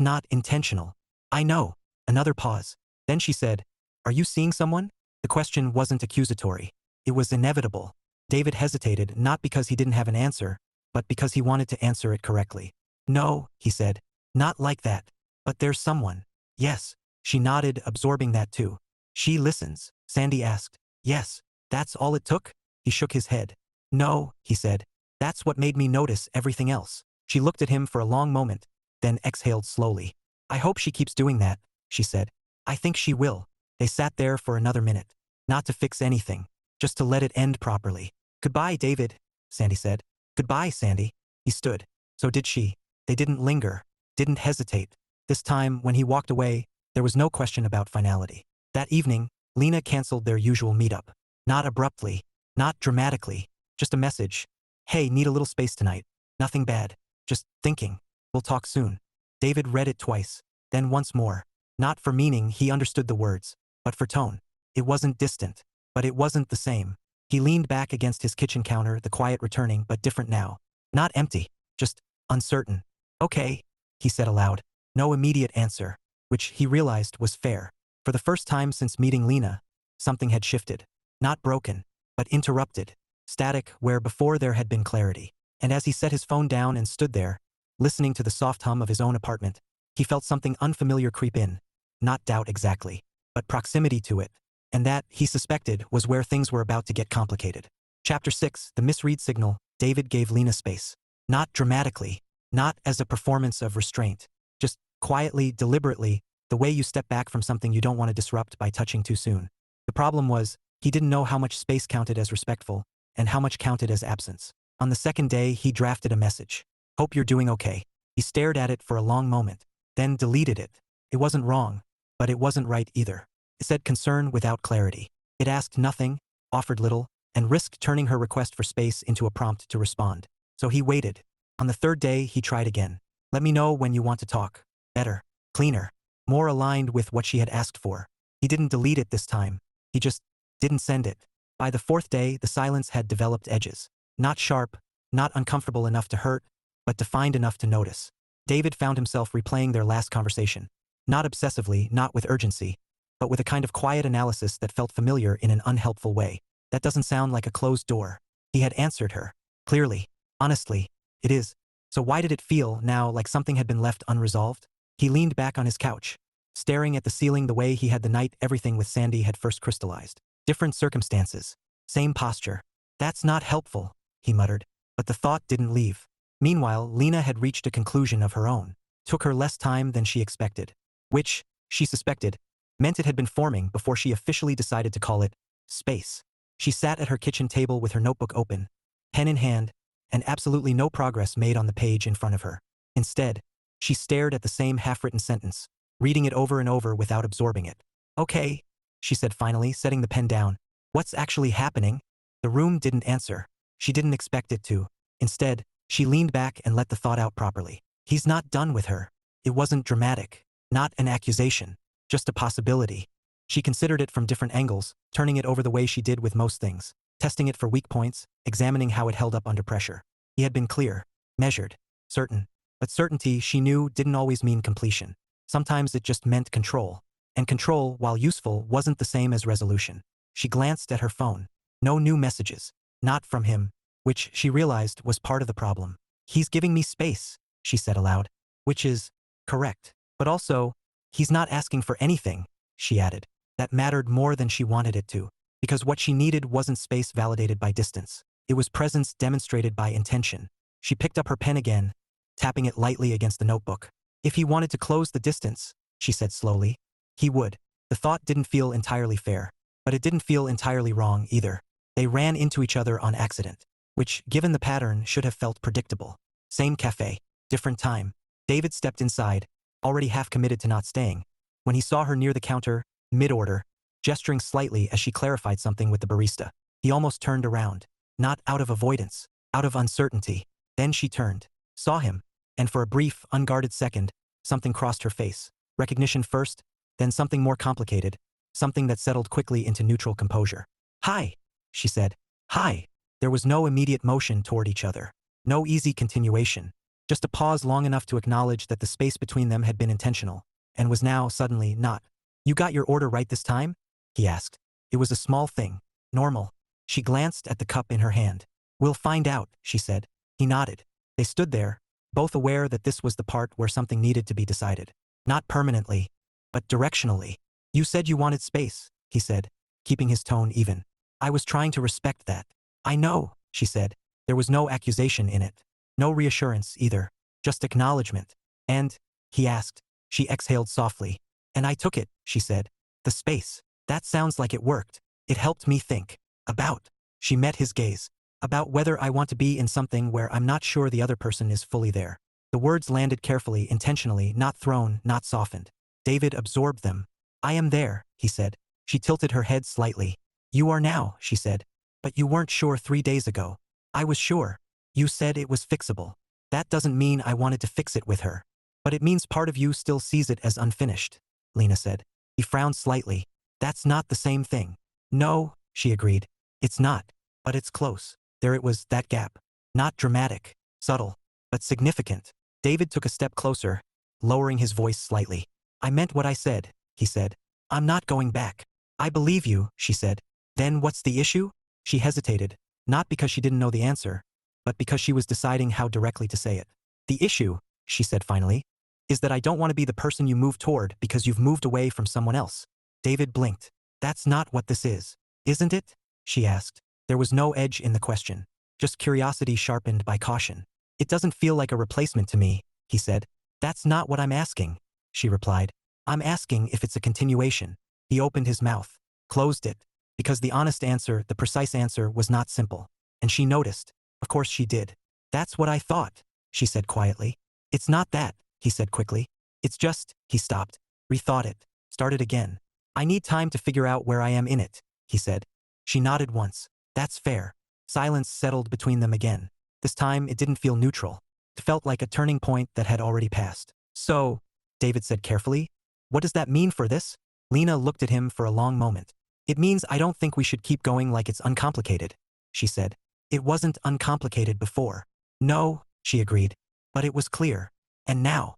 A: not intentional." "I know." Another pause. Then she said, "Are you seeing someone?" The question wasn't accusatory. It was inevitable. David hesitated, not because he didn't have an answer, but because he wanted to answer it correctly. "No," he said. "Not like that. But there's someone." "Yes." She nodded, absorbing that too. "She listens?" Sandy asked. "Yes." "That's all it took?" He shook his head. "No," he said. "That's what made me notice everything else." She looked at him for a long moment, then exhaled slowly. "I hope she keeps doing that," she said. "I think she will." They sat there for another minute. Not to fix anything. Just to let it end properly. "Goodbye, David," Sandy said. "Goodbye, Sandy." He stood. So did she. They didn't linger. Didn't hesitate. This time, when he walked away, there was no question about finality. That evening, Lena canceled their usual meetup. Not abruptly. Not dramatically. Just a message. "Hey, need a little space tonight. Nothing bad. Just thinking. We'll talk soon." David read it twice. Then once more. Not for meaning, he understood the words. But for tone. It wasn't distant. But it wasn't the same. He leaned back against his kitchen counter, the quiet returning, but different now. Not empty. Just uncertain. "Okay," he said aloud. No immediate answer. Which he realized was fair. For the first time since meeting Lena, something had shifted. Not broken, but interrupted. Static where before there had been clarity. And as he set his phone down and stood there, listening to the soft hum of his own apartment, he felt something unfamiliar creep in. Not doubt exactly, but proximity to it. And that, he suspected, was where things were about to get complicated. Chapter 6, The Misread Signal. David gave Lena space. Not dramatically. Not as a performance of restraint. Just quietly, deliberately, the way you step back from something you don't want to disrupt by touching too soon. The problem was, he didn't know how much space counted as respectful, and how much counted as absence. On the second day, he drafted a message. "Hope you're doing okay." He stared at it for a long moment, then deleted it. It wasn't wrong, but it wasn't right either. It said concern without clarity. It asked nothing, offered little, and risked turning her request for space into a prompt to respond. So he waited. On the third day, he tried again. Let me know when you want to talk. Better. Cleaner. More aligned with what she had asked for. He didn't delete it this time. He just didn't send it. By the fourth day, the silence had developed edges. Not sharp, not uncomfortable enough to hurt, but defined enough to notice. David found himself replaying their last conversation. Not obsessively, not with urgency, but with a kind of quiet analysis that felt familiar in an unhelpful way. That doesn't sound like a closed door. He had answered her. Clearly. Honestly. It is. So why did it feel, now, like something had been left unresolved? He leaned back on his couch, staring at the ceiling the way he had the night everything with Sandy had first crystallized. Different circumstances. Same posture. That's not helpful, he muttered. But the thought didn't leave. Meanwhile, Lena had reached a conclusion of her own. Took her less time than she expected. Which, she suspected, meant it had been forming before she officially decided to call it space. She sat at her kitchen table with her notebook open, pen in hand, and absolutely no progress made on the page in front of her. Instead, she stared at the same half-written sentence, reading it over and over without absorbing it. Okay, she said finally, setting the pen down. What's actually happening? The room didn't answer. She didn't expect it to. Instead, she leaned back and let the thought out properly. He's not done with her. It wasn't dramatic. Not an accusation. Just a possibility. She considered it from different angles, turning it over the way she did with most things, testing it for weak points, examining how it held up under pressure. He had been clear, measured, certain. But certainty, she knew, didn't always mean completion. Sometimes it just meant control. And control, while useful, wasn't the same as resolution. She glanced at her phone. No new messages. Not from him. Which, she realized, was part of the problem. He's giving me space, she said aloud. Which is correct. But also, he's not asking for anything, she added. That mattered more than she wanted it to. Because what she needed wasn't space validated by distance. It was presence demonstrated by intention. She picked up her pen again, tapping it lightly against the notebook. If he wanted to close the distance, she said slowly, he would. The thought didn't feel entirely fair. But it didn't feel entirely wrong either. They ran into each other on accident. Which, given the pattern, should have felt predictable. Same cafe. Different time. David stepped inside, already half committed to not staying. When he saw her near the counter, mid-order, gesturing slightly as she clarified something with the barista, he almost turned around. Not out of avoidance. Out of uncertainty. Then she turned. Saw him. And for a brief, unguarded second, something crossed her face. Recognition first, then something more complicated. Something that settled quickly into neutral composure. Hi, she said. Hi. There was no immediate motion toward each other. No easy continuation. Just a pause long enough to acknowledge that the space between them had been intentional, and was now, suddenly, not. You got your order right this time? He asked. It was a small thing. Normal. She glanced at the cup in her hand. We'll find out, she said. He nodded. They stood there, both aware that this was the part where something needed to be decided. Not permanently, but directionally. You said you wanted space, he said, keeping his tone even. I was trying to respect that. I know, she said. There was no accusation in it. No reassurance either. Just acknowledgement. And, he asked. She exhaled softly. And I took it, she said. The space. That sounds like it worked. It helped me think. About. She met his gaze. About whether I want to be in something where I'm not sure the other person is fully there. The words landed carefully, intentionally, not thrown, not softened. David absorbed them. I am there, he said. She tilted her head slightly. You are now, she said. But you weren't sure 3 days ago. I was sure. You said it was fixable. That doesn't mean I wanted to fix it with her. But it means part of you still sees it as unfinished, Lena said. He frowned slightly. That's not the same thing. No, she agreed. It's not. But it's close. There it was, that gap. Not dramatic, subtle, but significant. David took a step closer, lowering his voice slightly. I meant what I said, he said. I'm not going back. I believe you, she said. Then what's the issue? She hesitated, not because she didn't know the answer, but because she was deciding how directly to say it. The issue, she said finally, is that I don't want to be the person you move toward because you've moved away from someone else. David blinked. That's not what this is, isn't it? She asked. There was no edge in the question, just curiosity sharpened by caution. It doesn't feel like a replacement to me, he said. That's not what I'm asking, she replied. I'm asking if it's a continuation. He opened his mouth, closed it, because the honest answer, the precise answer, was not simple. And she noticed. Of course she did. That's what I thought, she said quietly. It's not that, he said quickly. It's just, he stopped, rethought it, started again. I need time to figure out where I am in it. he said. She nodded once. That's fair. Silence settled between them again. This time it didn't feel neutral. It felt like a turning point that had already passed. So, David said carefully, what does that mean for this? Lena looked at him for a long moment. It means I don't think we should keep going like it's uncomplicated, she said. It wasn't uncomplicated before. No, she agreed. But it was clear. And now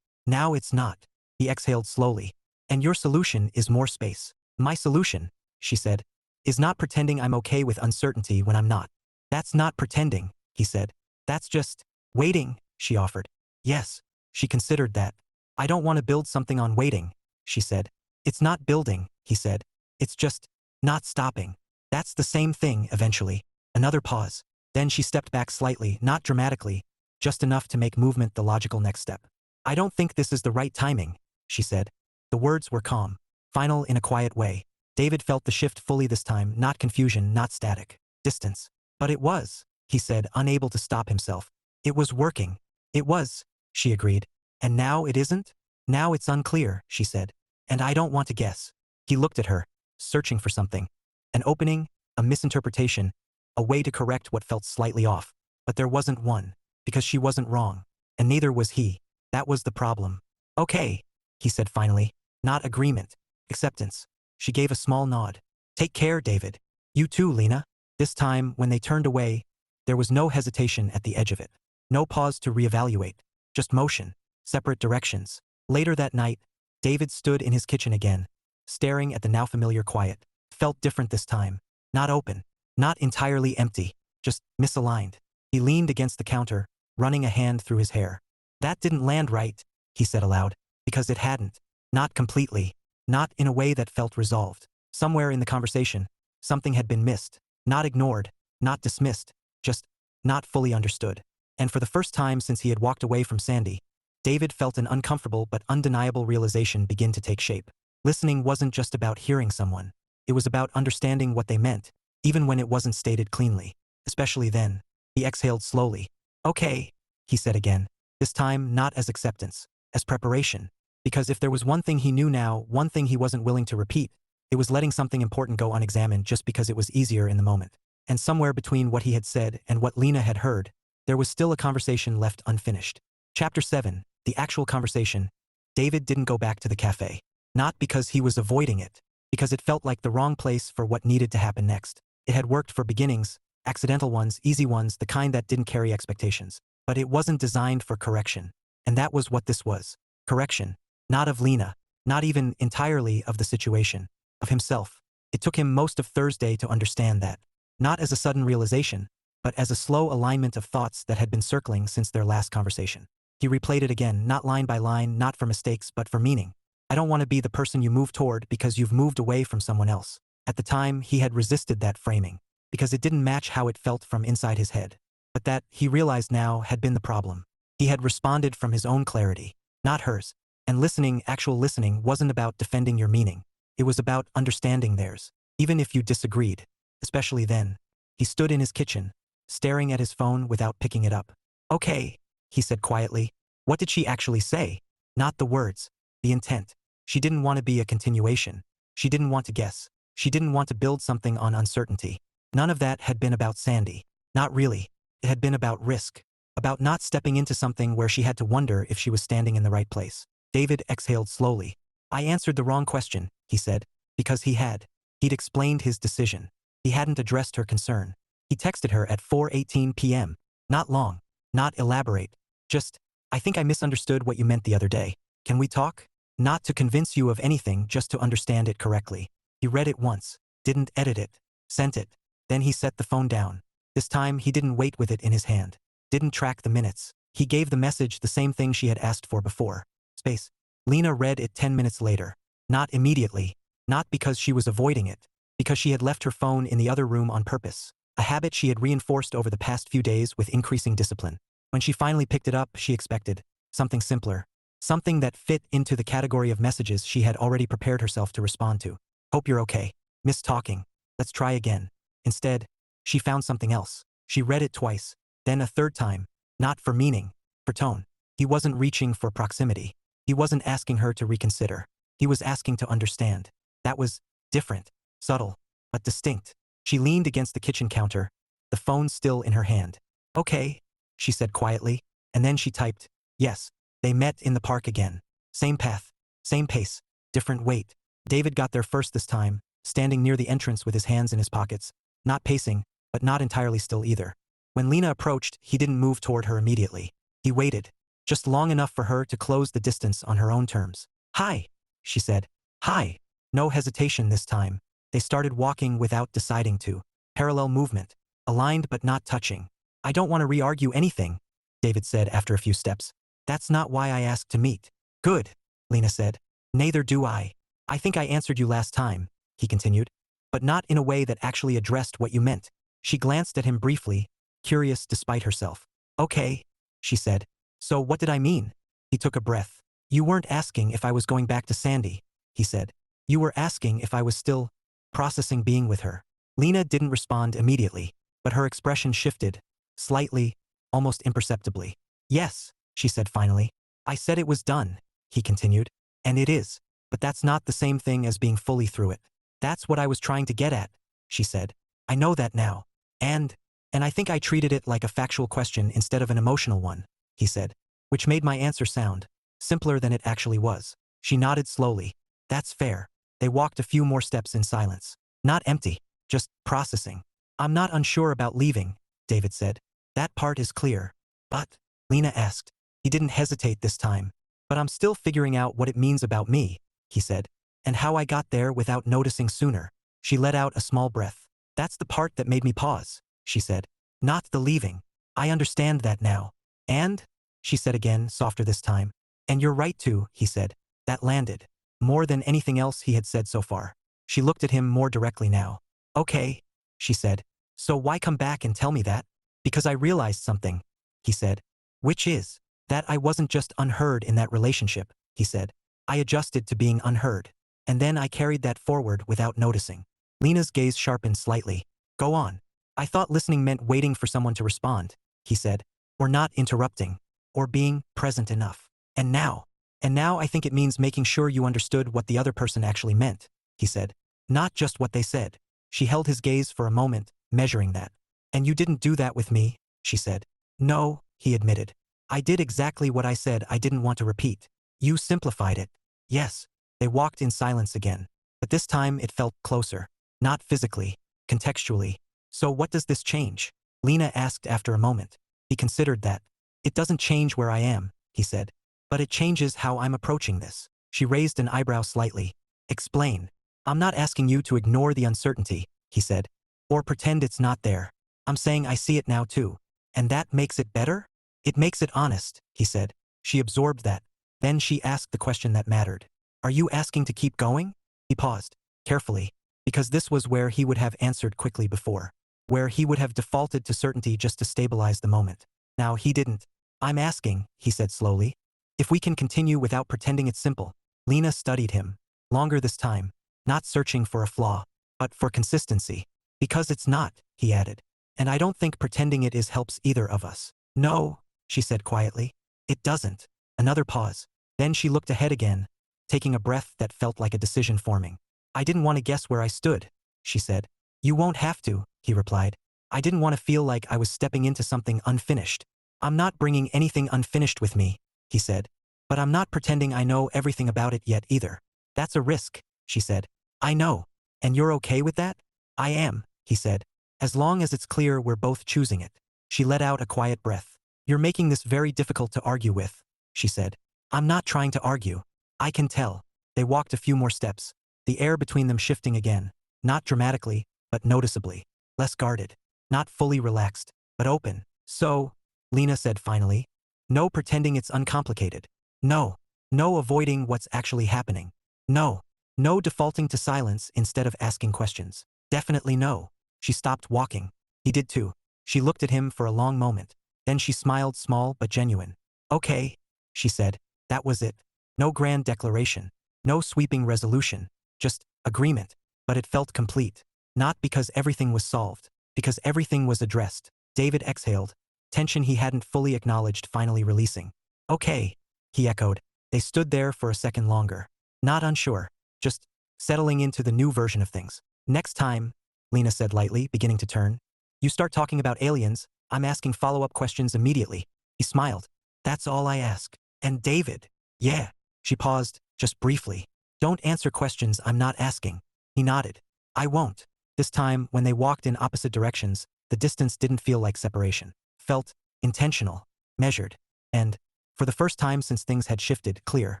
A: it's not. He exhaled slowly. And your solution is more space. My solution, she said, is not pretending I'm okay with uncertainty when I'm not. That's not pretending, he said. That's just waiting, she offered. Yes, she considered that. I don't want to build something on waiting, she said. It's not building, he said. It's just not stopping. That's the same thing eventually. Another pause. Then she stepped back slightly, not dramatically, just enough to make movement the logical next step. I don't think this is the right timing, she said. The words were calm, final in a quiet way. David felt the shift fully this time, not confusion, not static. Distance. But it was, he said, unable to stop himself. It was working. It was, she agreed. And now it isn't? Now it's unclear, she said. And I don't want to guess. He looked at her, searching for something. An opening, a misinterpretation, a way to correct what felt slightly off. But there wasn't one, because she wasn't wrong. And neither was he. That was the problem. Okay, he said finally. Not agreement. Acceptance. She gave a small nod. Take care, David. You too, Lena. This time, when they turned away, there was no hesitation at the edge of it. No pause to reevaluate. Just motion. Separate directions. Later that night, David stood in his kitchen again, staring at the now familiar quiet. Felt different this time. Not open. Not entirely empty. Just misaligned. He leaned against the counter, running a hand through his hair. That didn't land right, he said aloud, because it hadn't. Not completely. Not in a way that felt resolved. Somewhere in the conversation, something had been missed. Not ignored. Not dismissed. Just not fully understood. And for the first time since he had walked away from Sandy, David felt an uncomfortable but undeniable realization begin to take shape. Listening wasn't just about hearing someone. It was about understanding what they meant, even when it wasn't stated cleanly. Especially then. He exhaled slowly. Okay, he said again. This time not as acceptance, as preparation. Because if there was one thing he knew now, one thing he wasn't willing to repeat, it was letting something important go unexamined just because it was easier in the moment. And somewhere between what he had said and what Lena had heard, there was still a conversation left unfinished. Chapter 7, the actual conversation. David didn't go back to the cafe. Not because he was avoiding it, because it felt like the wrong place for what needed to happen next. It had worked for beginnings, accidental ones, easy ones, the kind that didn't carry expectations. But it wasn't designed for correction. And that was what this was. Correction. Not of Lena. Not even entirely of the situation. Of himself. It took him most of Thursday to understand that. Not as a sudden realization, but as a slow alignment of thoughts that had been circling since their last conversation. He replayed it again, not line by line, not for mistakes, but for meaning. I don't want to be the person you move toward because you've moved away from someone else. At the time, he had resisted that framing, because it didn't match how it felt from inside his head. But that, he realized now, had been the problem. He had responded from his own clarity, not hers. And listening, actual listening, wasn't about defending your meaning. It was about understanding theirs, even if you disagreed. Especially then. He stood in his kitchen, staring at his phone without picking it up. Okay, he said quietly. What did she actually say? Not the words. The intent. She didn't want to be a continuation. She didn't want to guess. She didn't want to build something on uncertainty. None of that had been about Sandy. Not really. It had been about risk. About not stepping into something where she had to wonder if she was standing in the right place. David exhaled slowly. I answered the wrong question, he said, because he had. He'd explained his decision. He hadn't addressed her concern. He texted her at 4:18 p.m. Not long. Not elaborate. Just, I think I misunderstood what you meant the other day. Can we talk? Not to convince you of anything, just to understand it correctly. He read it once. Didn't edit it. Sent it. Then he set the phone down. This time he didn't wait with it in his hand. Didn't track the minutes. He gave the message the same thing she had asked for before. Space. Lena read it 10 minutes later. Not immediately. Not because she was avoiding it. Because she had left her phone in the other room on purpose. A habit she had reinforced over the past few days with increasing discipline. When she finally picked it up, she expected something simpler. Something that fit into the category of messages she had already prepared herself to respond to. Hope you're okay. Miss talking. Let's try again. Instead, she found something else. She read it twice, then a third time. Not for meaning, for tone. He wasn't reaching for proximity. He wasn't asking her to reconsider. He was asking to understand. That was different, subtle, but distinct. She leaned against the kitchen counter, the phone still in her hand. Okay, she said quietly, and then she typed, yes. They met in the park again. Same path, same pace, different weight. David got there first this time, standing near the entrance with his hands in his pockets, not pacing, but not entirely still either. When Lena approached, he didn't move toward her immediately. He waited, just long enough for her to close the distance on her own terms. Hi, she said. Hi. No hesitation this time. They started walking without deciding to. Parallel movement, aligned but not touching. I don't want to re-argue anything, David said after a few steps. That's not why I asked to meet. Good, Lena said. Neither do I. I think I answered you last time, he continued, but not in a way that actually addressed what you meant. She glanced at him briefly, curious despite herself. Okay, she said. So what did I mean? He took a breath. You weren't asking if I was going back to Sandy, he said. You were asking if I was still processing being with her. Lena didn't respond immediately, but her expression shifted, slightly, almost imperceptibly. Yes, she said finally. I said it was done, he continued. And it is. But that's not the same thing as being fully through it. That's what I was trying to get at, she said. I know that now. And I think I treated it like a factual question instead of an emotional one, he said, which made my answer sound simpler than it actually was. She nodded slowly. That's fair. They walked a few more steps in silence. Not empty, just processing. I'm not unsure about leaving, David said. That part is clear. But, Lena asked. He didn't hesitate this time. But I'm still figuring out what it means about me, he said, and how I got there without noticing sooner. She let out a small breath. That's the part that made me pause, she said. Not the leaving. I understand that now. And? She said again, softer this time. And you're right too, he said. That landed. More than anything else he had said so far. She looked at him more directly now. Okay, she said. So why come back and tell me that? Because I realized something, he said. Which is, that I wasn't just unheard in that relationship, he said. I adjusted to being unheard. And then I carried that forward without noticing. Lena's gaze sharpened slightly. Go on. I thought listening meant waiting for someone to respond, he said. Or not interrupting. Or being present enough. And now I think it means making sure you understood what the other person actually meant, he said. Not just what they said. She held his gaze for a moment, measuring that. And you didn't do that with me, she said. No, he admitted. I did exactly what I said I didn't want to repeat. You simplified it. Yes. They walked in silence again. But this time it felt closer. Not physically, contextually. So what does this change? Lena asked after a moment. He considered that. It doesn't change where I am, he said. But it changes how I'm approaching this. She raised an eyebrow slightly. Explain. I'm not asking you to ignore the uncertainty, he said. Or pretend it's not there. I'm saying I see it now too. And that makes it better? It makes it honest, he said. She absorbed that. Then she asked the question that mattered. Are you asking to keep going? He paused, carefully, because this was where he would have answered quickly before. Where he would have defaulted to certainty just to stabilize the moment. Now he didn't. I'm asking, he said slowly, if we can continue without pretending it's simple. Lena studied him. Longer this time. Not searching for a flaw, but for consistency. Because it's not, he added. And I don't think pretending it is helps either of us. No, she said quietly. It doesn't. Another pause. Then she looked ahead again, taking a breath that felt like a decision forming. I didn't want to guess where I stood, she said. You won't have to, he replied. I didn't want to feel like I was stepping into something unfinished. I'm not bringing anything unfinished with me, he said. But I'm not pretending I know everything about it yet either. That's a risk, she said. I know. And you're okay with that? I am, he said. As long as it's clear we're both choosing it. She let out a quiet breath. You're making this very difficult to argue with, she said. I'm not trying to argue. I can tell. They walked a few more steps, the air between them shifting again, not dramatically, but noticeably. Less guarded. Not fully relaxed, but open. So, Lena said finally, no pretending it's uncomplicated. No. No avoiding what's actually happening. No. No defaulting to silence instead of asking questions. Definitely no. She stopped walking. He did too. She looked at him for a long moment. Then she smiled, small but genuine. Okay, she said. That was it. No grand declaration. No sweeping resolution. Just agreement. But it felt complete. Not because everything was solved. Because everything was addressed. David exhaled. Tension he hadn't fully acknowledged finally releasing. Okay, he echoed. They stood there for a second longer. Not unsure. Just settling into the new version of things. Next time, Lena said lightly, beginning to turn. You start talking about aliens, I'm asking follow-up questions immediately. He smiled. That's all I ask. And David. Yeah. She paused, just briefly. Don't answer questions I'm not asking. He nodded. I won't. This time, when they walked in opposite directions, the distance didn't feel like separation. Felt intentional, measured, and, for the first time since things had shifted, clear.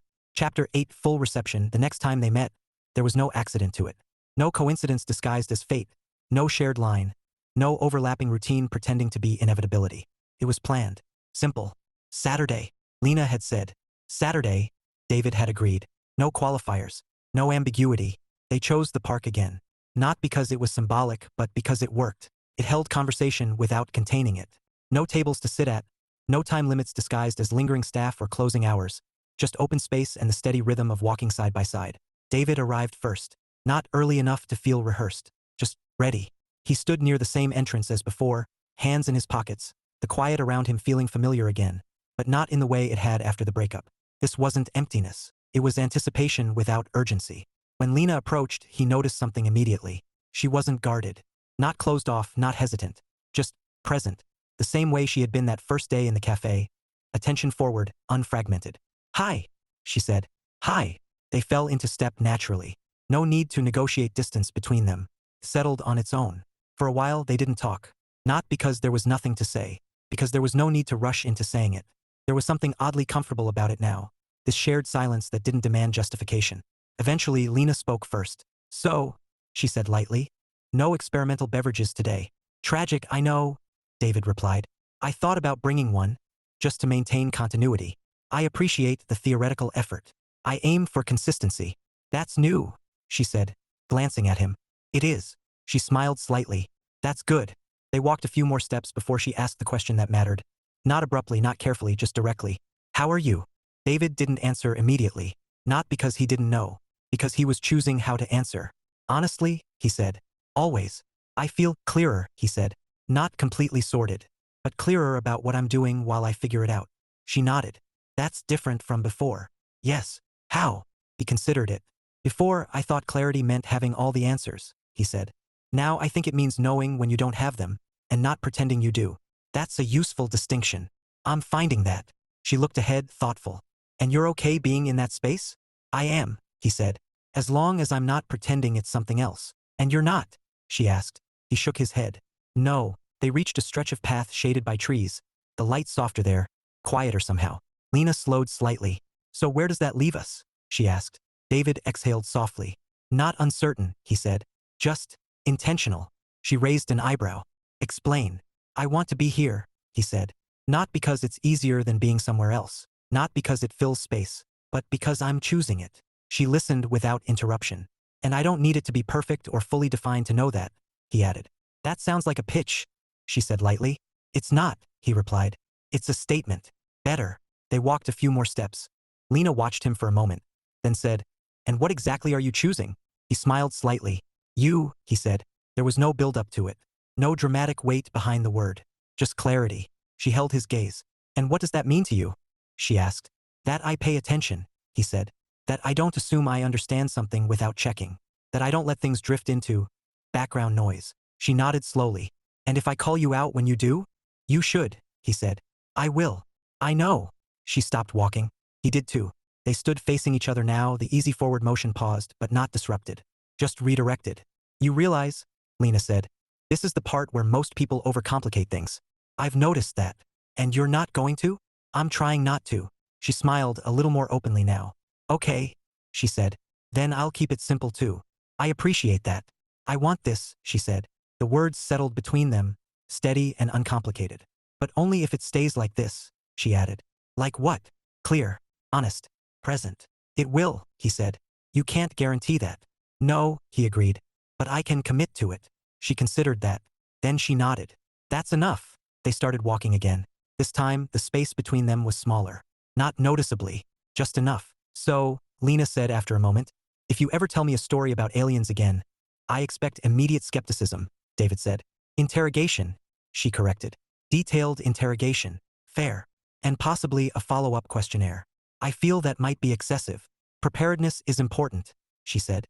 A: Chapter 8 Full reception. The next time they met, there was no accident to it. No coincidence disguised as fate. No shared line. No overlapping routine pretending to be inevitability. It was planned. Simple. Saturday. Lena had said. Saturday. David had agreed. No qualifiers. No ambiguity. They chose the park again. Not because it was symbolic, but because it worked. It held conversation without containing it. No tables to sit at. No time limits disguised as lingering staff or closing hours. Just open space and the steady rhythm of walking side by side. David arrived first. Not early enough to feel rehearsed. Just ready. He stood near the same entrance as before, hands in his pockets, the quiet around him feeling familiar again, but not in the way it had after the breakup. This wasn't emptiness. It was anticipation without urgency. When Lena approached, he noticed something immediately. She wasn't guarded. Not closed off, not hesitant. Just present. The same way she had been that first day in the cafe. Attention forward, unfragmented. Hi, she said. Hi. They fell into step naturally. No need to negotiate distance between them. Settled on its own. For a while, they didn't talk. Not because there was nothing to say. Because there was no need to rush into saying it. There was something oddly comfortable about it now. This shared silence that didn't demand justification. Eventually, Lena spoke first. So, she said lightly. No experimental beverages today. Tragic, I know, David replied. I thought about bringing one, just to maintain continuity. I appreciate the theoretical effort. I aim for consistency. That's new, she said, glancing at him. It is. She smiled slightly. That's good. They walked a few more steps before she asked the question that mattered. Not abruptly, not carefully, just directly. How are you? David didn't answer immediately. Not because he didn't know. Because he was choosing how to answer. Honestly, he said. Always. I feel clearer, he said. Not completely sorted. But clearer about what I'm doing while I figure it out. She nodded. That's different from before. Yes. How? He considered it. Before, I thought clarity meant having all the answers, he said. Now I think it means knowing when you don't have them, and not pretending you do. That's a useful distinction. I'm finding that. She looked ahead, thoughtful. And you're okay being in that space? I am, he said. As long as I'm not pretending it's something else. And you're not? She asked. He shook his head. No. They reached a stretch of path shaded by trees. The light softer there, quieter somehow. Lena slowed slightly. So where does that leave us? She asked. David exhaled softly. Not uncertain, he said. Just intentional. She raised an eyebrow. Explain. I want to be here, he said. Not because it's easier than being somewhere else. Not because it fills space. But because I'm choosing it. She listened without interruption. And I don't need it to be perfect or fully defined to know that, he added. That sounds like a pitch, she said lightly. It's not, he replied. It's a statement. Better. They walked a few more steps. Lena watched him for a moment, then said, And what exactly are you choosing? He smiled slightly. You, he said. There was no build-up to it. No dramatic weight behind the word. Just clarity. She held his gaze. And what does that mean to you? She asked. That I pay attention, he said. That I don't assume I understand something without checking. That I don't let things drift into background noise. She nodded slowly. And if I call you out when you do? You should, he said. I will. I know. She stopped walking. He did too. They stood facing each other now, the easy forward motion paused, but not disrupted. Just redirected. You realize, Lena said, this is the part where most people overcomplicate things. I've noticed that. And you're not going to? I'm trying not to. She smiled a little more openly now. Okay, she said. Then I'll keep it simple too. I appreciate that. I want this, she said. The words settled between them, steady and uncomplicated. But only if it stays like this, she added. Like what? Clear, honest, present. It will, he said. You can't guarantee that. No, he agreed. But I can commit to it. She considered that. Then she nodded. That's enough. They started walking again. This time, the space between them was smaller. Not noticeably, just enough. So, Lena said after a moment, if you ever tell me a story about aliens again, I expect immediate skepticism, David said. Interrogation, she corrected. Detailed interrogation. Fair. And possibly a follow-up questionnaire. I feel that might be excessive. Preparedness is important, she said.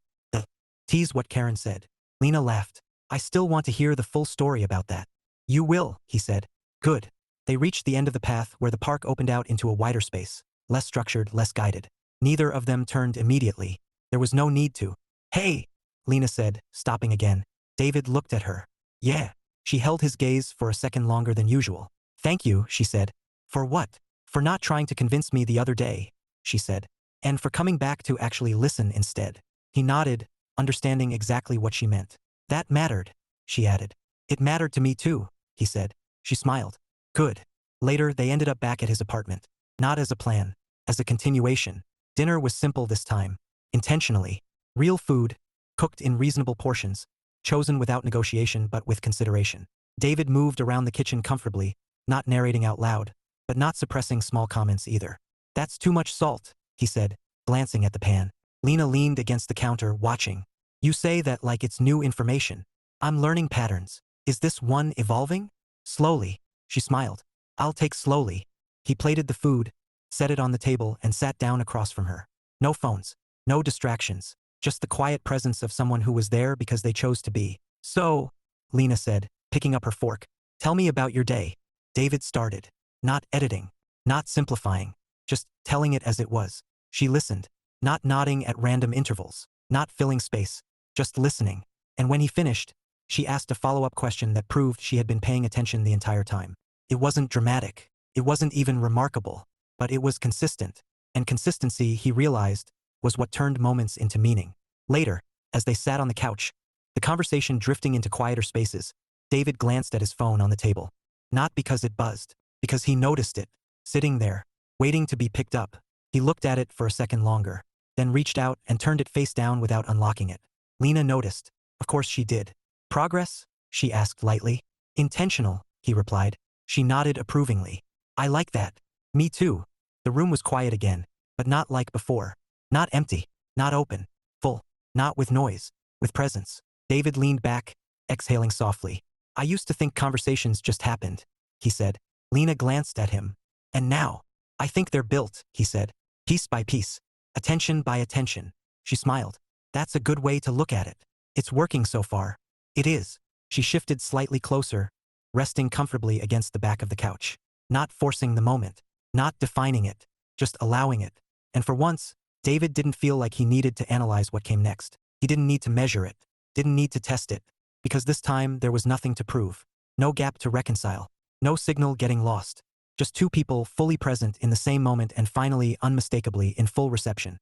A: Tease what Karen said. Lena laughed. I still want to hear the full story about that. You will, he said. Good. They reached the end of the path where the park opened out into a wider space, less structured, less guided. Neither of them turned immediately. There was no need to. Hey, Lena said, stopping again. David looked at her. Yeah. She held his gaze for a second longer than usual. Thank you, she said. For what? For not trying to convince me the other day, she said. And for coming back to actually listen instead. He nodded, understanding exactly what she meant. That mattered, she added. It mattered to me too, he said. She smiled. Good. Later, they ended up back at his apartment. Not as a plan, as a continuation. Dinner was simple this time. Intentionally. Real food, cooked in reasonable portions, chosen without negotiation but with consideration. David moved around the kitchen comfortably, not narrating out loud, but not suppressing small comments either. That's too much salt, he said, glancing at the pan. Lena leaned against the counter, watching. You say that like it's new information. I'm learning patterns. Is this one evolving? Slowly, she smiled. I'll take slowly. He plated the food, set it on the table, and sat down across from her. No phones, no distractions, just the quiet presence of someone who was there because they chose to be. So, Lena said, picking up her fork, tell me about your day. David started. Not editing, not simplifying, just telling it as it was. She listened, not nodding at random intervals, not filling space, just listening. And when he finished, she asked a follow-up question that proved she had been paying attention the entire time. It wasn't dramatic. It wasn't even remarkable. But it was consistent. And consistency, he realized, was what turned moments into meaning. Later, as they sat on the couch, the conversation drifting into quieter spaces, David glanced at his phone on the table. Not because it buzzed, because he noticed it, sitting there, waiting to be picked up. He looked at it for a second longer, then reached out and turned it face down without unlocking it. Lena noticed. Of course she did. Progress? She asked lightly. Intentional, he replied. She nodded approvingly. I like that. Me too. The room was quiet again, but not like before. Not empty, not open, full, not with noise, with presence. David leaned back, exhaling softly. I used to think conversations just happened, he said. Lena glanced at him. And now, I think they're built, he said. Piece by piece. Attention by attention. She smiled. That's a good way to look at it. It's working so far. It is. She shifted slightly closer, resting comfortably against the back of the couch. Not forcing the moment. Not defining it. Just allowing it. And for once, David didn't feel like he needed to analyze what came next. He didn't need to measure it. Didn't need to test it. Because this time there was nothing to prove. No gap to reconcile. No signal getting lost. Just two people fully present in the same moment and finally, unmistakably, in full reception.